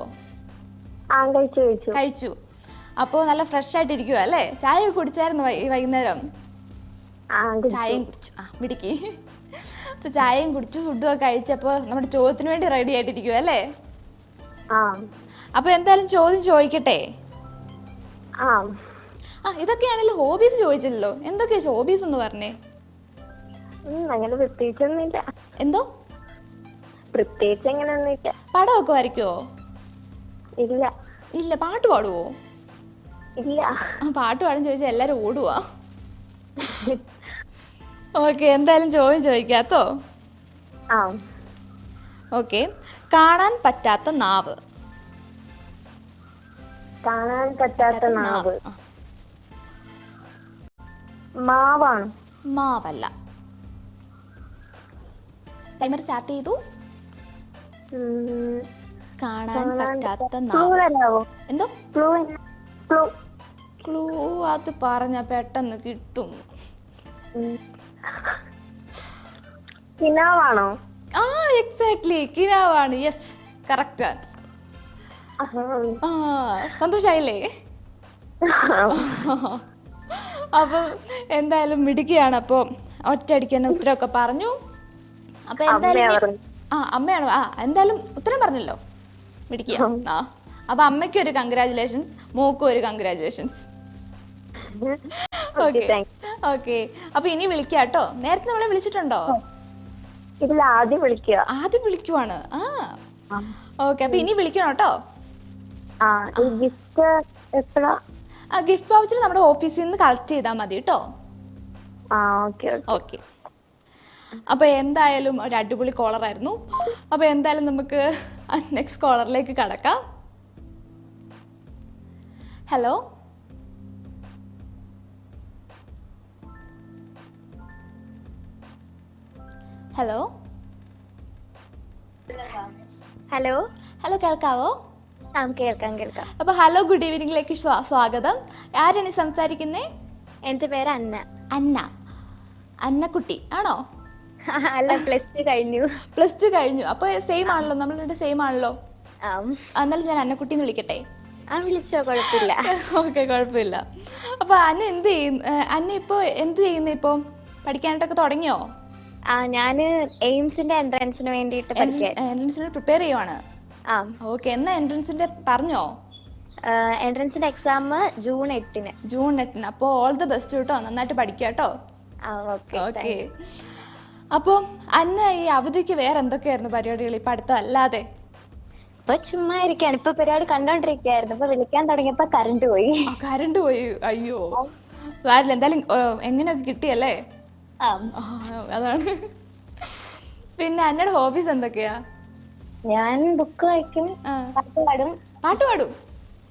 കഴിച്ചു. അപ്പൊ നല്ല ഫ്രഷ് ആയിട്ട് ഇരിക്കുവാ അല്ലേ? ചായ ഒക്കെ കുടിച്ചായിരുന്നു വൈകുന്നേരം? ചായയും കുടിച്ചു. മിടുക്കി. അപ്പൊ ചായയും കുടിച്ചു, ഫുഡും ഒക്കെ കഴിച്ചപ്പോ നമ്മുടെ ചോദ്യത്തിന് വേണ്ടി റെഡി ആയിട്ടിരിക്കുവാ അല്ലേ? അപ്പൊ എന്തായാലും ചോദ്യം ചോദിക്കട്ടെ? ഇതൊക്കെയാണല്ലോ ഹോബീസ് ചോദിച്ചില്ലല്ലോ. എന്തൊക്കെയാ ഹോബീസ് എന്ന് പറഞ്ഞേ?
അങ്ങനെ പ്രത്യേകിച്ചൊന്നുമില്ല.
എന്തോ?
പ്രത്യേകിച്ച് അങ്ങനെയൊന്നുമില്ല.
പടമൊക്കെ വരയ്ക്കുവോ?
ഇല്ല.
പാട്ട് പാടുവോ?
ഇല്ല.
പാട്ട് പാടും ചോദിച്ചാൽ എല്ലാരും ഓടുവാ. ഓക്കെ, എന്തായാലും ചോദിക്കാത്തോ? ഓക്കെ. കാണാൻ പറ്റാത്ത നാവ്.
മാവാണ്.
മാവല്ല. ടൈമർ സ്റ്റാർട്ട് ചെയ്തു. കാണാൻ പറ്റാത്ത നാവ്. എന്തോ? ക്ലൂ അത് പറഞ്ഞ പെട്ടെന്ന് കിട്ടും.
കിനാവാണോ?
എക്സാക്ട്ലി, കിനാവാണ്. Yes, correct answer. സന്തോഷായില്ലേ? അപ്പൊ എന്തായാലും മിടുക്കിയാണ്. അപ്പൊ ഒറ്റയടിക്ക് തന്നെ ഉത്തരമൊക്കെ പറഞ്ഞു. അപ്പൊ എന്തായാലും അമ്മയാണോ? എന്തായാലും ഉത്തരം പറഞ്ഞല്ലോ, മിടുക്കിയ. അപ്പൊ അമ്മയ്ക്കും ഒരു കൺഗ്രാജുലേഷൻസ്, മോക്കും ഒരു കൺഗ്രാജുലേഷൻസ്. ഓക്കെ. അപ്പൊ ഇനി വിളിക്കാട്ടോ. നേരത്തെ നമ്മളെ വിളിച്ചിട്ടുണ്ടോ?
ആദ്യം
വിളിക്കുവാണ്. ഓക്കെ. അപ്പൊ ഇനി വിളിക്കണം കേട്ടോ. ഗിഫ്റ്റ് വൗച്ചർ നമ്മുടെ ഓഫീസിൽ നിന്ന് കളക്ട് ചെയ്താൽ മതി കേട്ടോ. ഓക്കെ. അപ്പൊ എന്തായാലും ഒരു അടിപൊളി കോളർ ആയിരുന്നു. അപ്പൊ എന്തായാലും നമുക്ക് നെക്സ്റ്റ് കോളറിലേക്ക് കടക്കാം. ഹലോ. കേൾക്കാവോ?
കേൾക്കാം.
അപ്പൊ ഹലോ, ഗുഡ് ഈവനിംഗിലേക്ക് സ്വാഗതം. ആരാണ് സംസാരിക്കുന്നേ?
എന്റെ പേര് അന്ന.
അന്നക്കുട്ടി ആണോ?
അല്ല, +2 കഴിഞ്ഞു.
അപ്പൊ സെയിം ആണല്ലോ, നമ്മളുടെ സെയിം ആണല്ലോ. എന്നാലും ഞാൻ അന്നക്കുട്ടി എന്ന് വിളിക്കട്ടെ?
വിളിച്ചോ, കുഴപ്പമില്ല.
ഓക്കെ, കുഴപ്പമില്ല. അപ്പൊ അന്ന ഇപ്പൊ എന്ത് ചെയ്യുന്നേ? ഇപ്പൊ പഠിക്കാനായിട്ടൊക്കെ തുടങ്ങിയോ?
ഞാന് എയിംസിന്റെ എൻട്രൻസിന് വേണ്ടിട്ട്
എൻട്രൻസിന് പ്രിപ്പയർ ചെയ്യുവാണ്. ഓക്കെ. എന്നാ എൻട്രൻസിന്റെ പറഞ്ഞോ?
എൻട്രൻസിന്റെ എക്സാം ജൂൺ 8.
അപ്പൊ ഓൾ ദി ബെസ്റ്റ് കേട്ടോ, നന്നായിട്ട് പഠിക്കാട്ടോ. ഓക്കെ. അപ്പൊ അന്ന് ഈ അവധിക്ക് വേറെ എന്തൊക്കെയായിരുന്നു പരിപാടികൾ ഇപ്പൊ അടുത്ത അല്ലാതെ?
ഇപ്പൊ ചുമ്മാ ഇരിക്കാണ്. ഇപ്പൊ പരിപാടി കണ്ടോണ്ടിരിക്കായിരുന്നു. ഇപ്പൊ വിളിക്കാൻ തുടങ്ങിയപ്പോ കറണ്ട് പോയി.
അയ്യോ, സാരില്ല. എന്തായാലും എങ്ങനെയൊക്കെ കിട്ടിയല്ലേ?
ആ
ആ, അതാണ്. പിന്നെ എന്നോട് ഹോബീസ് എന്തൊക്കെയാ?
ഞാൻ ബുക്ക് വായിക്കും,
ആ,
പാട്ട് പാടും.
പാട്ട് പാടും.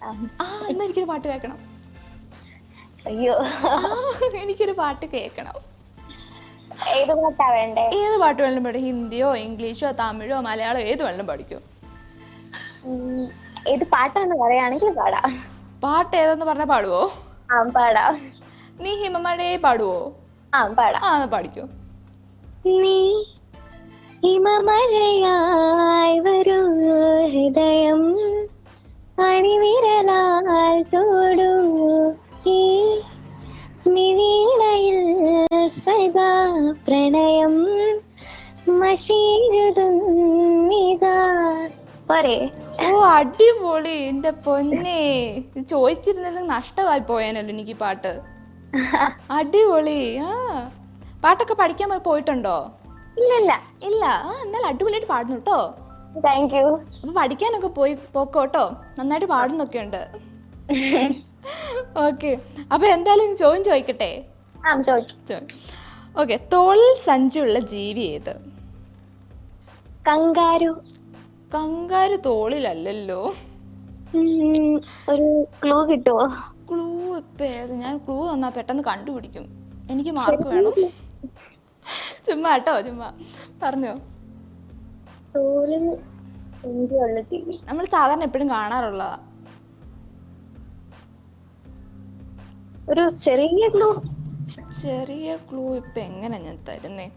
ആ,
ആ, എന്നാ എനിക്കൊരു പാട്ട് കേൾക്കണം.
അയ്യോ
ആ, എനിക്കൊരു പാട്ട് കേൾക്കണം.
ഏത് പാട്ടാ വേണ്ടേ?
ഏത് പാട്ട് വേണമെങ്കിലും പാടും. ഹിന്ദിയോ ഇംഗ്ലീഷോ തമിഴോ മലയാളോ ഏത് വേണമെങ്കിലും പഠിക്കും.
ഏത് പാട്ടാന്ന് പറയാണെങ്കിൽ പാടാം.
പാട്ട് ഏതെന്ന് പറഞ്ഞാൽ പാടുവോ?
ആ പാടാം.
നീ ഹിമമഴയെ പാടുവോ?
ആ പാടാം.
ആ, പാടിക്കോ.
നീ ഹിമമഴയായി വരൂ, ഹൃദയം അണിവിരലാൽ തൊടൂ, ഈ മിഴിയിണയിൽ സദാ പ്രണയം മഷീഴുതുന്നിതാ. പോരെ?
ഓ, അടിപൊളി. എന്റെ പൊന്നെ, ഇത് ചോദിച്ചിരുന്നെങ്കിൽ നഷ്ടമായി പോയാനല്ലോ എനിക്ക് ഈ പാട്ട്. അടിപൊളി. ആ, പാട്ടൊക്കെ പഠിക്കാൻ പോയിട്ടുണ്ടോ?
ഇല്ല.
ഇല്ല. ആ, എന്നാൽ അടിപൊളിയായിട്ട് പാടുന്നു കേട്ടോ.
Thank you.
അപ്പൊ പഠിക്കാനൊക്കെ പോക്കോട്ടോ, നന്നായിട്ട് പാടുന്നൊക്കെ ഉണ്ട്. ഓക്കെ, അപ്പൊ എന്തായാലും ചോദ്യം ചോദിക്കട്ടെ?
ആ ചോദിക്കും.
ഓക്കെ, തോളിൽ സഞ്ചിയുള്ള ജീവി ഏത്?
കങ്കാരു.
കങ്കാരു തോളിലല്ലല്ലോ.
ഒരു ക്ലൂ കിട്ടുമോ?
ക്ലൂ ഇപ്പൊ ഏത്? ഞാൻ ക്ലൂ തന്നാ പെട്ടെന്ന് കണ്ടുപിടിക്കും. എനിക്ക് മാർക്ക് വേണം. ചുമ്മാ കേട്ടോ, ചുമ്മാ പറഞ്ഞോ.
തോളിൽ സഞ്ചിയുള്ള ജീവി
നമ്മൾ സാധാരണ എപ്പോഴും കാണാറുള്ളതാ.
ഒരു ചെറിയ ക്ലൂ.
ചെറിയ ക്ലൂ ഇപ്പൊ എങ്ങനെ ഞാൻ തരുന്നേ?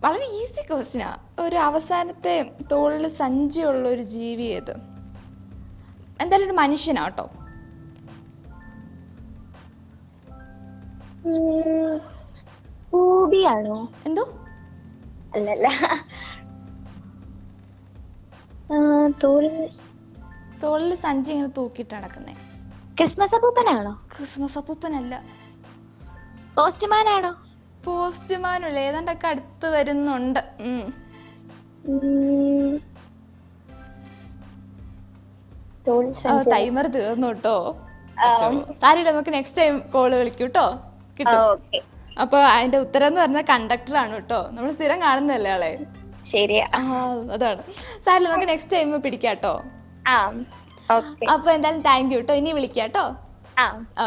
വളരെ ഈസി ക്വസ്റ്റ്യനാ. ഒരു അവസാനത്തെ തോളിൽ സഞ്ചിയുള്ള ഒരു ജീവി ഏത്? എന്തായാലും ഒരു മനുഷ്യനാട്ടോ.
ഊബിയാണോ?
എന്തോ?
അല്ലല്ല.
തോളിൽ സഞ്ചി ഇങ്ങനെ തൂക്കിയിട്ട് നടക്കുന്നേ.
ക്രിസ്മസ് അപ്പൂപ്പനാണോ?
ക്രിസ്മസ് അപ്പൂപ്പനല്ല.
പോസ്റ്റ്മാൻ ആണോ?
പോസ്റ്റ്മാനല്ലേ, ഏതാണ്ടൊക്കെ അടുത്ത് വരുന്നുണ്ട്. ടൈമർ തീർന്നു കേട്ടോ. താരില്ല, നമുക്ക് നെക്സ്റ്റ് ടൈം കോള് വിളിക്കൂട്ടോ, കിട്ടും. അപ്പൊ അതിന്റെ ഉത്തരം എന്ന് പറഞ്ഞാൽ കണ്ടക്ടർ ആണ് കേട്ടോ. നമ്മൾ സ്ഥിരം കാണുന്നല്ലേ ആളെ.
ശരിയാ.
അതാണ്. സാരില്ല, നമുക്ക് നെക്സ്റ്റ് ടൈം പിടിക്കാട്ടോ. അപ്പൊ എന്തായാലും താങ്ക് യു കേട്ടോ. ഇനി വിളിക്കാട്ടോ.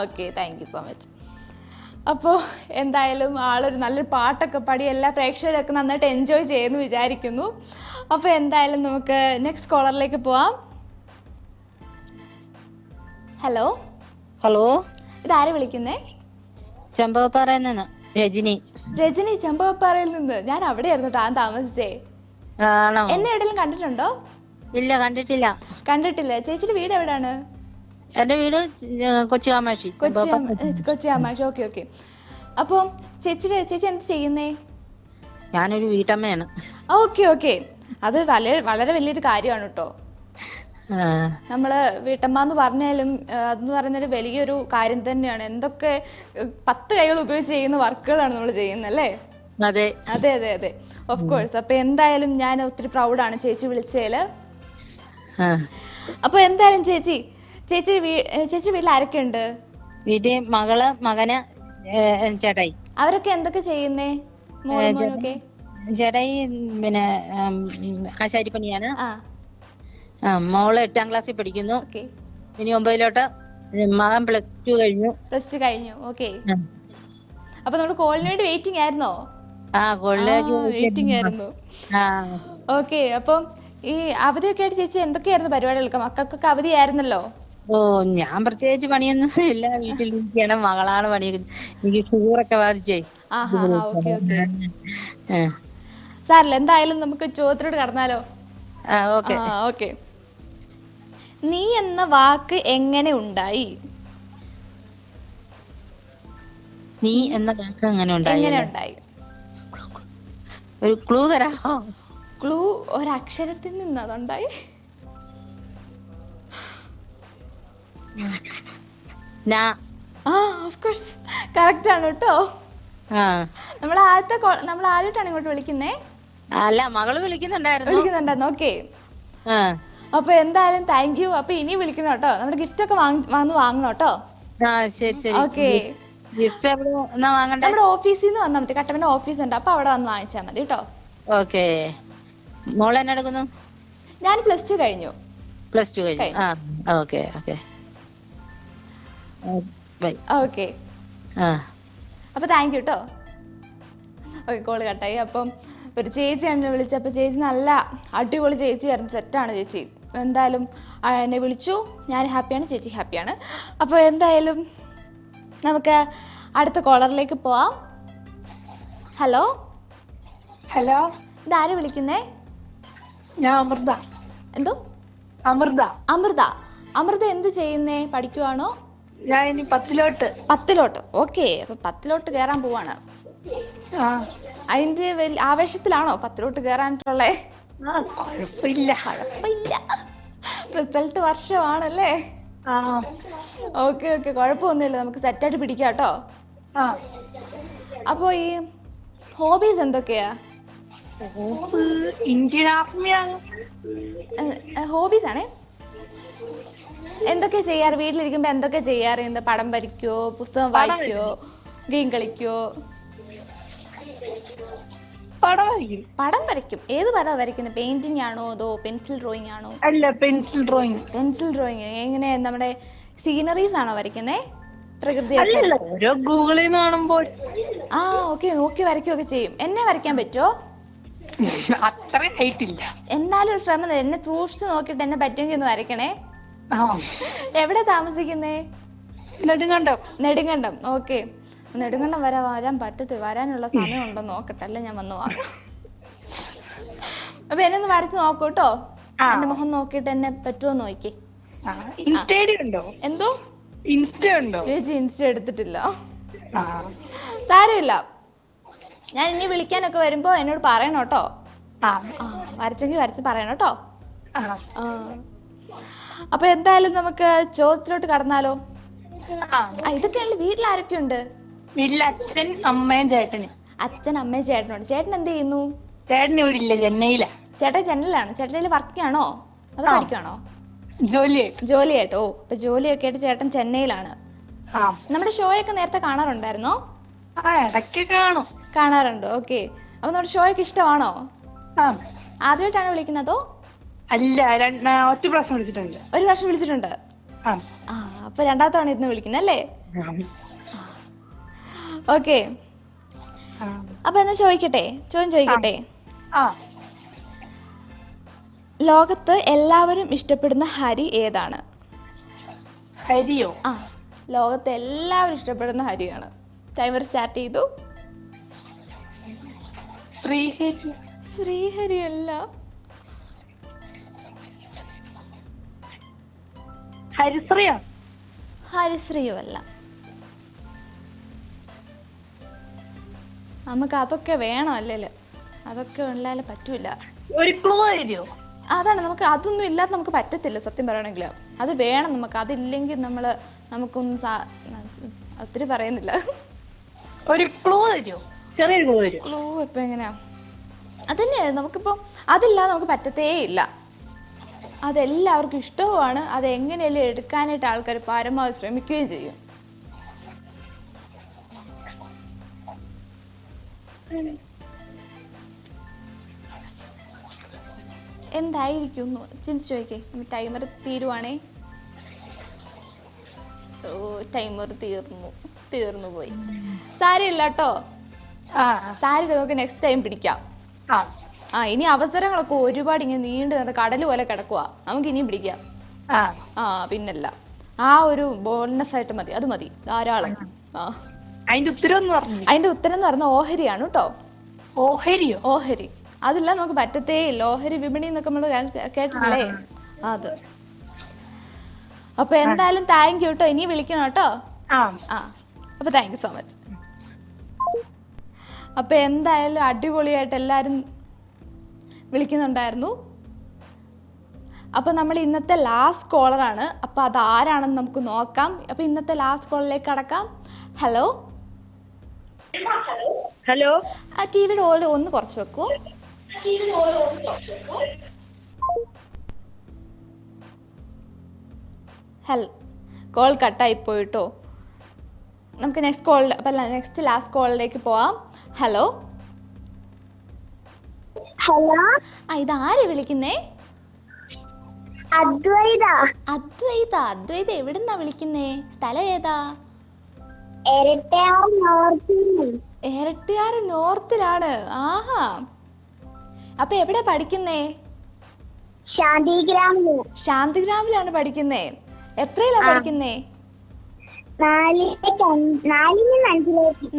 Okay, thank you so much. അപ്പോൾ എന്തായാലും ആളൊരു നല്ലൊരു പാട്ടൊക്കെ പാടി എല്ലാ പ്രേക്ഷകരൊക്കെ നന്നായിട്ട് എൻജോയ് ചെയ്യുന്നു വിചാരിക്കുന്നു. അപ്പോൾ എന്തായാലും നമുക്ക് നെക്സ്റ്റ് കോളറിലേക്ക് പോവാം. ഹലോ.
ഹലോ,
ഇതാരെ വിളിക്കുന്നേ?
ചെമ്പകപ്പാറയിൽ നിന്ന് രജനി.
രജനി, ചെമ്പകപ്പാറയിൽ നിന്ന്. ഞാൻ അവിടെയായിരുന്നു താൻ താമസിച്ചേ.
ആണോ?
എന്നെ എവിടെയെങ്കിലും കണ്ടിട്ടുണ്ടോ?
ഇല്ല, കണ്ടിട്ടില്ല.
കണ്ടിട്ടില്ല. ചേച്ചിയുടെ വീട് എവിടെയാണ്?
എന്റെ വീട് കൊച്ചിയാമാഷി.
കൊച്ചിയാമാഷി. Okay okay. അപ്പം ചേച്ചി എന്ത് ചെയ്യുന്നേ?
ഞാനൊരു വീട്ടമ്മയാണ്.
Okay okay. അത് വളരെ വലിയൊരു കാര്യമാണ് കേട്ടോ. നമ്മള് വീട്ടമ്മ എന്ന് പറഞ്ഞാലും അതെന്ന് പറയുന്നൊരു വലിയൊരു കാര്യം തന്നെയാണ്. എന്തൊക്കെ 10 കൈകൾ ഉപയോഗിച്ച് ചെയ്യുന്ന വർക്കുകളാണ് നമ്മൾ ചെയ്യുന്നത് അല്ലേ?
അതെ
അതെ അതെ അതെ, ഓഫ് കോഴ്സ്. അപ്പൊ എന്തായാലും ഞാൻ ഒത്തിരി പ്രൗഡാണ് ചേച്ചി വിളിച്ചതില്. അപ്പൊ എന്തായാലും ചേച്ചിയുടെ വീട്ടിൽ ആരൊക്കെ ഉണ്ട്?
വീട്ടിൽ മകള്, മകന്, ചേട്ടായി.
അവരൊക്കെ എന്തൊക്കെ ചെയ്യുന്നേ?
ചേട്ടായി പിന്നെ ആശാരിപ്പണിയാണ്. മോള് 8ാം ക്ലാസ്സിൽ പഠിക്കുന്നു. ഇനി 9ലോട്ട്. മകൻ +2 കഴിഞ്ഞു.
ഓക്കെ. അപ്പൊ നമ്മുടെ കോളിന് വേണ്ടി വെയിറ്റിംഗ് ആയിരുന്നോ?
വെയിറ്റിംഗ്
ആയിരുന്നു. ഓക്കെ. അപ്പം ഈ അവധിയൊക്കെ ആയിട്ട് ചേച്ചി എന്തൊക്കെയായിരുന്നു പരിപാടികളൊക്കെ? മക്കൾക്കൊക്കെ അവധിയായിരുന്നല്ലോ.
ഞാൻ പ്രത്യേകിച്ച് പണിയൊന്നും ഇല്ല, വീട്ടിലിരിക്കണം. മകളാണ് പണി. എനിക്ക് ഷുഗറൊക്കെ ബാധിച്ചേ.
സാറില്ല, എന്തായാലും നമുക്ക് ചോദ്യത്തിലോട്ട് കടന്നാലോ? ഓക്കെ. നീ എന്ന വാക്ക് എങ്ങനെ ഉണ്ടായി?
നീ എന്ന വാക്ക് എങ്ങനെ ഉണ്ടായി? ഒരു ക്ലൂ തരാമോ?
ക്ലൂ ഒരക്ഷരത്തിൽ നിന്ന് അതുണ്ടായി. ഓഫ് കോഴ്സ് കറക്റ്റ് ആണ് കേട്ടോ. നമ്മൾ ആദ്യമായിട്ടാണ് ഇങ്ങോട്ട് വിളിക്കുന്നേ?
അല്ല, മകള് വിളിക്കുന്നുണ്ടായിരുന്നു.
ഓക്കെ. അപ്പൊ എന്തായാലും താങ്ക് യു. അപ്പൊ ഇനി വിളിക്കണം കേട്ടോ. നമ്മുടെ ഗിഫ്റ്റ് ഒക്കെ വന്ന് വാങ്ങണം കേട്ടോ.
ശരി.
ഓക്കെ,
ഗിഫ്റ്റ് എവിടെ എന്നാ വാങ്ങണ്ടേ?
നമ്മുടെ ഓഫീസിൽ നിന്ന് വന്നാൽ മതി. കട്ടപ്പന ഓഫീസ് ഉണ്ട്, അപ്പൊ അവിടെ വന്ന് വാങ്ങിച്ചാൽ മതി കേട്ടോ.
ഓക്കെ. മോള് എന്നെ എടുക്കുന്നു?
ഞാൻ +2 കഴിഞ്ഞു.
+2 കഴിഞ്ഞു. ആ ഓക്കെ ഓക്കെ. ബൈ.
ഓക്കെ, അപ്പൊ താങ്ക് യു കേട്ടോ. ഓക്കെ, കോള് കട്ടായി. അപ്പം ഒരു ചേച്ചിയാണ് വിളിച്ചപ്പോൾ ചേച്ചി നല്ല അടിപൊളി ചേച്ചിയായിരുന്നു, സെറ്റാണ് ചേച്ചി. എന്തായാലും എന്നെ വിളിച്ചു, ഞാൻ ഹാപ്പിയാണ്, ചേച്ചി ഹാപ്പിയാണ്. അപ്പോൾ എന്തായാലും നമുക്ക് അടുത്ത കോളറിലേക്ക് പോവാം. ഹലോ
ഹലോ,
ഇതാര് വിളിക്കുന്നേ?
ഞാൻ അമൃത.
എന്തോ?
അമൃത.
അമൃത. അമൃത എന്ത് ചെയ്യുന്നേ? പഠിക്കുവാണോ?
ഞാൻ ഇനി 10ലോട്ട്.
10ലോട്ട്. ഓക്കെ, അപ്പൊ 10ലോട്ട് കയറാൻ പോവാണ്. അതിന്റെ ആവേശത്തിലാണോ 10ലോട്ട് കയറാനായിട്ടുള്ളേ?
കുഴപ്പമില്ല.
കുഴപ്പമില്ല, റിസൾട്ട് വർഷമാണല്ലേ? ഓക്കെ ഓക്കെ, കുഴപ്പമൊന്നുമില്ല, നമുക്ക് സെറ്റായിട്ട് പിടിക്കാം കേട്ടോ. അപ്പൊ ഈ ഹോബീസ് എന്തൊക്കെയാ?
ഇന്ത്യൻ ആർമിയാണ്
ഹോബീസ് ആണേ. എന്തൊക്കെ ചെയ്യാറ് വീട്ടിലിരിക്കുമ്പോ? എന്തൊക്കെ ചെയ്യാറ്? എന്താ, പടം വരയ്ക്കോ, പുസ്തകം വായിക്കോ, ഗെയിം കളിക്കോ?
പടം വരയ്ക്കും.
പടം വരയ്ക്കും. ഏത് പടം വരയ്ക്കുന്നത്? പെയിന്റിംഗ് ആണോ അതോ പെൻസിൽ ഡ്രോയിങ് ആണോ?
അല്ല, പെൻസിൽ ഡ്രോയിങ്.
Pencil drawing. എങ്ങനെ, നമ്മുടെ സീനറീസ് ആണോ വരയ്ക്കുന്നേ? പ്രകൃതി?
ഓരോ ഗൂഗിളിൽ നിന്ന് കാണുമ്പോൾ.
ആ ഓക്കെ, നോക്കി വരയ്ക്കുകയൊക്കെ ചെയ്യും. എന്നെ വരയ്ക്കാൻ പറ്റുമോ?
അത്ര ആയിട്ടില്ല,
എന്നാലും ഒരു ശ്രമം. എന്നെ സൂക്ഷിച്ചു നോക്കിയിട്ട് എന്നെ പറ്റുമെങ്കിൽ ഒന്ന് വരയ്ക്കണേ. എവിടെ താമസിക്കുന്നേ?
നെടുങ്കണ്ടം.
നെടുങ്കണ്ടം. ഓക്കെ, നെടുങ്കണ്ടം വരാൻ വരാനുള്ള സമയം ഉണ്ടോ നോക്കട്ടെ, അല്ല ഞാൻ വന്ന് വാങ്ങാം. അപ്പൊ എന്നെ ഒന്ന് വരച്ച് നോക്കൂ കേട്ടോ. എന്റെ മുഖം നോക്കിയിട്ട് എന്നെ പറ്റുമോ നോക്കി. എന്തോ?
ഇൻസ്റ്റ ഉണ്ടോ?
ചേച്ചി ഇൻസ്റ്റ എടുത്തിട്ടില്ല. സാരമില്ല, ഞാൻ ഇനി വിളിക്കാനൊക്കെ വരുമ്പോ എന്നോട് പറയണം കേട്ടോ. വരച്ചെങ്കിൽ വരച്ച് പറയണം കേട്ടോ. അപ്പൊ എന്തായാലും നമുക്ക് ചോദ്യത്തിലോട്ട് കടന്നാലോ? ഇതൊക്കെയാണല്ലോ. വീട്ടിൽ ആരൊക്കെ ഉണ്ട്?
വീട്ടിൽ അച്ഛൻ, അമ്മയും ചേട്ടനും.
അച്ഛൻ, അമ്മയും ചേട്ടനുണ്ട്. ചേട്ടൻ എന്ത് ചെയ്യുന്നു?
ചേട്ടൻ ഇവിടെ ഇല്ല, ചെന്നൈയിലാ.
ചേട്ടൻ ചെന്നൈയിലാണ്. ചേട്ടനിൽ വർക്ക് ആണോ അതോ പഠിക്കാണോ? ജോലിയായിട്ടോ. ഇപ്പൊ ജോലിയൊക്കെ ആയിട്ട് ചേട്ടൻ ചെന്നൈയിലാണ്. നമ്മുടെ ഷോയൊക്കെ നേരത്തെ കാണാറുണ്ടായിരുന്നോ?
ഇടയ്ക്ക് കാണും.
കാണാറുണ്ട്. ഓക്കെ, അപ്പൊ നമ്മുടെ ഷോയൊക്കെ ഇഷ്ടമാണോ? ആദ്യമായിട്ടാണ് വിളിക്കുന്നതോ?
അല്ല, ഒറ്റ പ്രാവശ്യം വിളിച്ചിട്ടുണ്ട്.
ഒരു പ്രാവശ്യം വിളിച്ചിട്ടുണ്ട്. അപ്പൊ രണ്ടാമത്തെ തവണ ഇന്ന് വിളിക്കുന്നല്ലേ? ഓക്കെ, അപ്പൊ എന്നാ ചോദിക്കട്ടെ, ചോദ്യം ചോദിക്കട്ടെ. ലോകത്ത് എല്ലാവരും ഇഷ്ടപ്പെടുന്ന ഹരി ഏതാണ്?
ഹരിയോ?
ലോകത്ത് എല്ലാവരും ഇഷ്ടപ്പെടുന്ന ഹരിയാണ്. ടൈമർ സ്റ്റാർട്ട് ചെയ്തു.
ശ്രീഹരി.
ശ്രീഹരി അല്ല.
ഹരിശ്രീയോ?
ഹരിശ്രീയുമല്ല. നമുക്ക് അതൊക്കെ വേണം അല്ലേ? അതൊക്കെ ഉള്ളാലേ പറ്റൂല.
ഒരു ക്ലൂ തരുമോ?
അതാണ്, നമുക്ക് അതൊന്നും ഇല്ലാതെ നമുക്ക് പറ്റത്തില്ല സത്യം പറയണമെങ്കിൽ. അത് വേണം നമുക്ക്. അതില്ലെങ്കിൽ നമുക്കൊന്നും ഒത്തിരി പറയുന്നില്ല.
ഒരു ക്ലൂ തരുമോ? ചെറിയൊരു ക്ലൂ തരുമോ?
ക്ലൂ ഇപ്പൊ എങ്ങനെയാ? അതന്നെ, നമുക്കിപ്പോ അതില്ലാതെ നമുക്ക് പറ്റത്തേ ഇല്ല. അതെല്ലാവർക്കും ഇഷ്ടവുമാണ്. അത് എങ്ങനെയല്ലേ എടുക്കാനായിട്ട് ആൾക്കാർ പരമാവധി ശ്രമിക്കുകയും ചെയ്യും. എന്തായിരിക്കും ചിന്തിച്ചു ചോദിക്കേ. ടൈമർ തീരുവാണേ. ടൈമർ തീർന്നു പോയി. സാരമില്ല കേട്ടോ, സാരമില്ല, നമുക്ക് നെക്സ്റ്റ് ടൈം പിടിക്കാം. ഇനി അവസരങ്ങളൊക്കെ ഒരുപാട് ഇങ്ങനെ നീണ്ടു കടല് പോലെ കിടക്കുക. നമുക്ക് ഇനിയും പിടിക്കാം. പിന്നല്ല, ആ ഒരു ബോൾനെസ് ആയിട്ട് മതി, അത് മതി ധാരാളം.
അതിന്റെ
ഉത്തരം എന്ന് പറഞ്ഞ ഓഹരിയാണ് കേട്ടോ. ഓഹരി. അതില്ല നമുക്ക് പറ്റത്തേ ഇല്ല. ഓഹരി വിപണി എന്നൊക്കെ നമ്മള് കേട്ടിട്ടില്ലേ? അത്. അപ്പൊ എന്തായാലും താങ്ക് യു കേട്ടോ. ഇനി വിളിക്കണം കേട്ടോ. അപ്പൊ താങ്ക് യു സോ മച്ച്. അപ്പൊ എന്തായാലും അടിപൊളിയായിട്ട് എല്ലാരും വിളിക്കുന്നുണ്ടായിരുന്നു. അപ്പൊ നമ്മൾ ഇന്നത്തെ ലാസ്റ്റ് കോളറാണ്. അപ്പൊ അത് ആരാണെന്ന് നമുക്ക് നോക്കാം. അപ്പൊ ഇന്നത്തെ ലാസ്റ്റ് കോളറിലേക്ക് കടക്കാം. ഹലോ. ആ ടിവിയുടെ ഓല ഒന്ന് കുറച്ച് വെക്കുവോ? ഹലോ, കോൾ കട്ടായി പോയിട്ടോ. നമുക്ക് നെക്സ്റ്റ് കോളിൽ അപ്പം നെക്സ്റ്റ് ലാസ്റ്റ് കോളിലേക്ക് പോവാം. ഹലോ
ഹലോ,
ഇതാര് വിളിക്കുന്നേ?
അദ്വൈത.
അദ്വൈത എവിടുന്നാ വിളിക്കുന്നേ? സ്ഥലം ഏതാ? എരട്ടിയാറ് നോർത്തിലാണ്. ആഹാ, അപ്പൊ എവിടെ പഠിക്കുന്നേ? ശാന്തിഗ്രാമിലാണ് പഠിക്കുന്നേ. എത്രയിലാ പഠിക്കുന്നേ?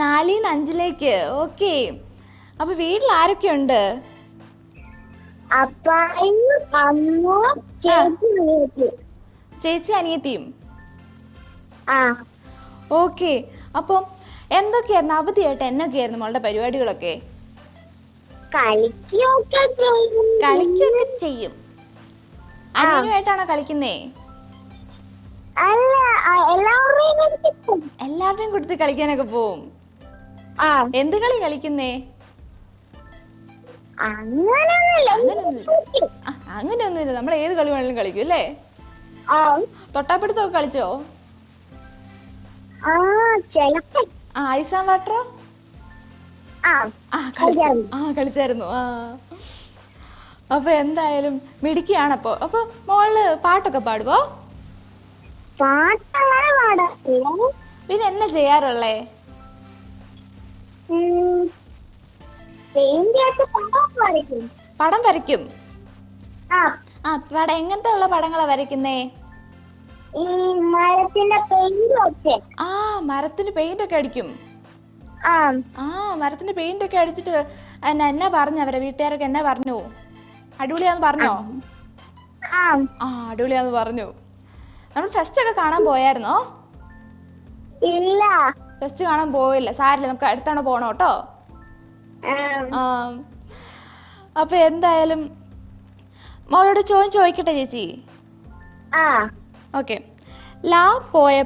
4-ന്ന് 5ലേക്ക്. ഓക്കെ. അപ്പൊ വീട്ടിൽ ആരൊക്കെയുണ്ട്? ചേച്ചി അനിയത്തിയും. ഓക്കെ. അപ്പൊ എന്തൊക്കെയായിരുന്നു അവധിയായിട്ട്? എന്നൊക്കെയായിരുന്നു മോളുടെ പരിപാടികളൊക്കെ? കളിക്കുകയൊക്കെ ചെയ്യും. അനിയനുമായിട്ടാണോ കളിക്കുന്നേ? എല്ലാവരുടെയും കൂട്ടത്തിൽ കളിക്കാനൊക്കെ പോവും. എന്ത് കളി കളിക്കുന്നേ? അങ്ങനെയൊന്നുമില്ല, നമ്മൾ ഏത് കളി വേണമെങ്കിലും കളിക്കും അല്ലേ? തൊട്ടാപ്പിടുത്തൊക്കെ കളിച്ചോ? ഐസ് ആൻഡ് വാട്ടറോ? കളിച്ചായിരുന്നു. അപ്പൊ എന്തായാലും മിടുക്കിയാണപ്പോ. അപ്പൊ മോള് പാട്ടൊക്കെ പാടുവോ? പിന്നെ എന്നാ ചെയ്യാറുള്ളേ? പടം വരയ്ക്കും. എങ്ങനത്തെ ഉള്ള പടങ്ങളാ വരയ്ക്കുന്നേ? മരത്തിന് പെയിന്റ് ഒക്കെ അടിക്കും. മരത്തിന്റെ പെയിന്റ് ഒക്കെ അടിച്ചിട്ട് എന്നാ പറഞ്ഞു? അവരെ വീട്ടുകാരൊക്കെ എന്നാ പറഞ്ഞു? അടിപൊളിയാന്ന് പറഞ്ഞോ? അടിപൊളിയാന്ന് പറഞ്ഞു. നമ്മൾ ഫെസ്റ്റ് ഒക്കെ കാണാൻ പോയായിരുന്നോ?
ഇല്ല,
ഫെസ്റ്റ് കാണാൻ പോയില്ല. സാരില്ല, നമുക്ക് അടുത്തവണ പോണം കേട്ടോ. അപ്പൊ എന്തായാലും മോളോട് ചോദിക്കട്ടെ ചേച്ചി? ഓക്കെ. ലാ പോയാൽ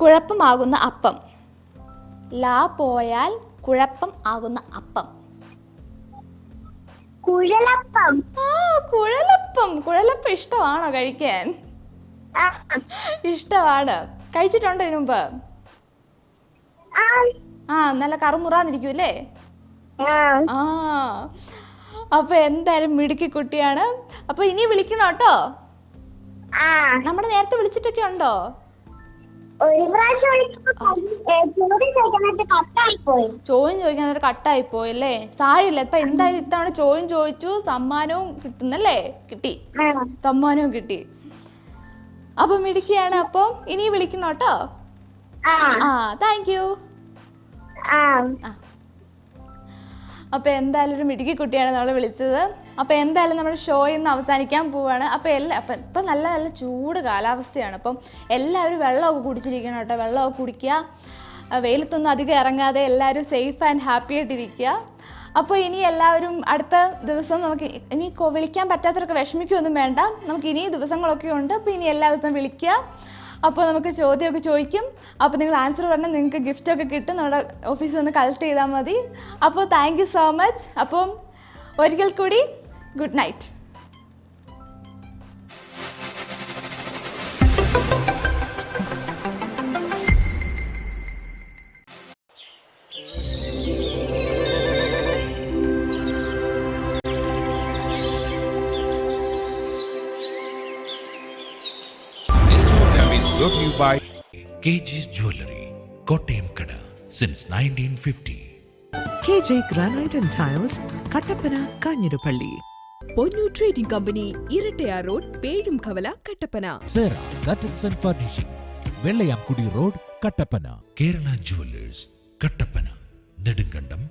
കുഴപ്പമാകുന്ന അപ്പം. ലാ പോയാൽ കുഴപ്പം ആകുന്ന അപ്പം.
കുഴലപ്പം.
കുഴലപ്പം ഇഷ്ടമാണോ കഴിക്കാൻ? ഇഷ്ടമാണ്. കഴിച്ചിട്ടുണ്ടോ ഇതിനു മുമ്പ്? നല്ല കറുമുറാന്നിരിക്കൂല്ലേ? അപ്പൊ എന്തായാലും മിടുക്കി കുട്ടിയാണ്. അപ്പൊ ഇനി വിളിക്കണം കേട്ടോ. നമ്മുടെ നേരത്തെ വിളിച്ചിട്ടൊക്കെ ഉണ്ടോ? ചോദ്യം ചോദിക്കാൻ കട്ടായി പോയല്ലേ? സാരില്ല, ഇപ്പൊ എന്തായാലും ഇത്തവണ ചോദ്യം ചോദിച്ചു, സമ്മാനവും കിട്ടുന്നല്ലേ? കിട്ടി, സമ്മാനവും കിട്ടി. അപ്പൊ മിടുക്കിയാണ്. അപ്പൊ ഇനി വിളിക്കണം കേട്ടോ. Thank you. അപ്പൊ എന്തായാലും ഒരു മിടുക്കി കുട്ടിയാണ് നമ്മൾ വിളിച്ചത്. അപ്പൊ എന്തായാലും നമ്മുടെ ഷോ ഇന്ന് അവസാനിക്കാൻ പോവാണ്. അപ്പൊ ഇപ്പൊ നല്ല നല്ല ചൂട് കാലാവസ്ഥയാണ്. അപ്പം എല്ലാവരും വെള്ളമൊക്കെ കുടിച്ചിരിക്കണം കേട്ടോ. വെള്ളമൊക്കെ കുടിക്കുക, വെയിലത്തൊന്നും അധികം ഇറങ്ങാതെ എല്ലാവരും സേഫ് ആൻഡ് ഹാപ്പി ആയിട്ടിരിക്കുക. അപ്പോൾ ഇനി എല്ലാവരും അടുത്ത ദിവസം നമുക്ക് ഇനി വിളിക്കാൻ പറ്റാത്തവരൊക്കെ വിഷമിക്കുകയൊന്നും വേണ്ട. നമുക്ക് ഇനി ദിവസങ്ങളൊക്കെ ഉണ്ട്. അപ്പോൾ ഇനി എല്ലാ ദിവസവും വിളിക്കുക. അപ്പോൾ നമുക്ക് ചോദ്യമൊക്കെ ചോദിക്കും. അപ്പോൾ നിങ്ങൾ ആൻസർ പറഞ്ഞാൽ നിങ്ങൾക്ക് ഗിഫ്റ്റൊക്കെ കിട്ടും. നമ്മുടെ ഓഫീസിൽ നിന്ന് കളക്ട് ചെയ്താൽ മതി. അപ്പോൾ താങ്ക് യു സോ മച്ച്. അപ്പം ഒരിക്കൽ കൂടി good night.
Brought to you by KG's Jewelry, Kottayam Kada, since 1950.
KJ Granite and Tiles, Kattappana, Kanirupalli. Ponnu Trading Company, Irattaya Road, Pedumkavala, Kattappana.
Sarah Curtains and Furnishing, Vellayamkudi Road, Kattappana. Kerala Jewelers, Kattappana, Nedungandam,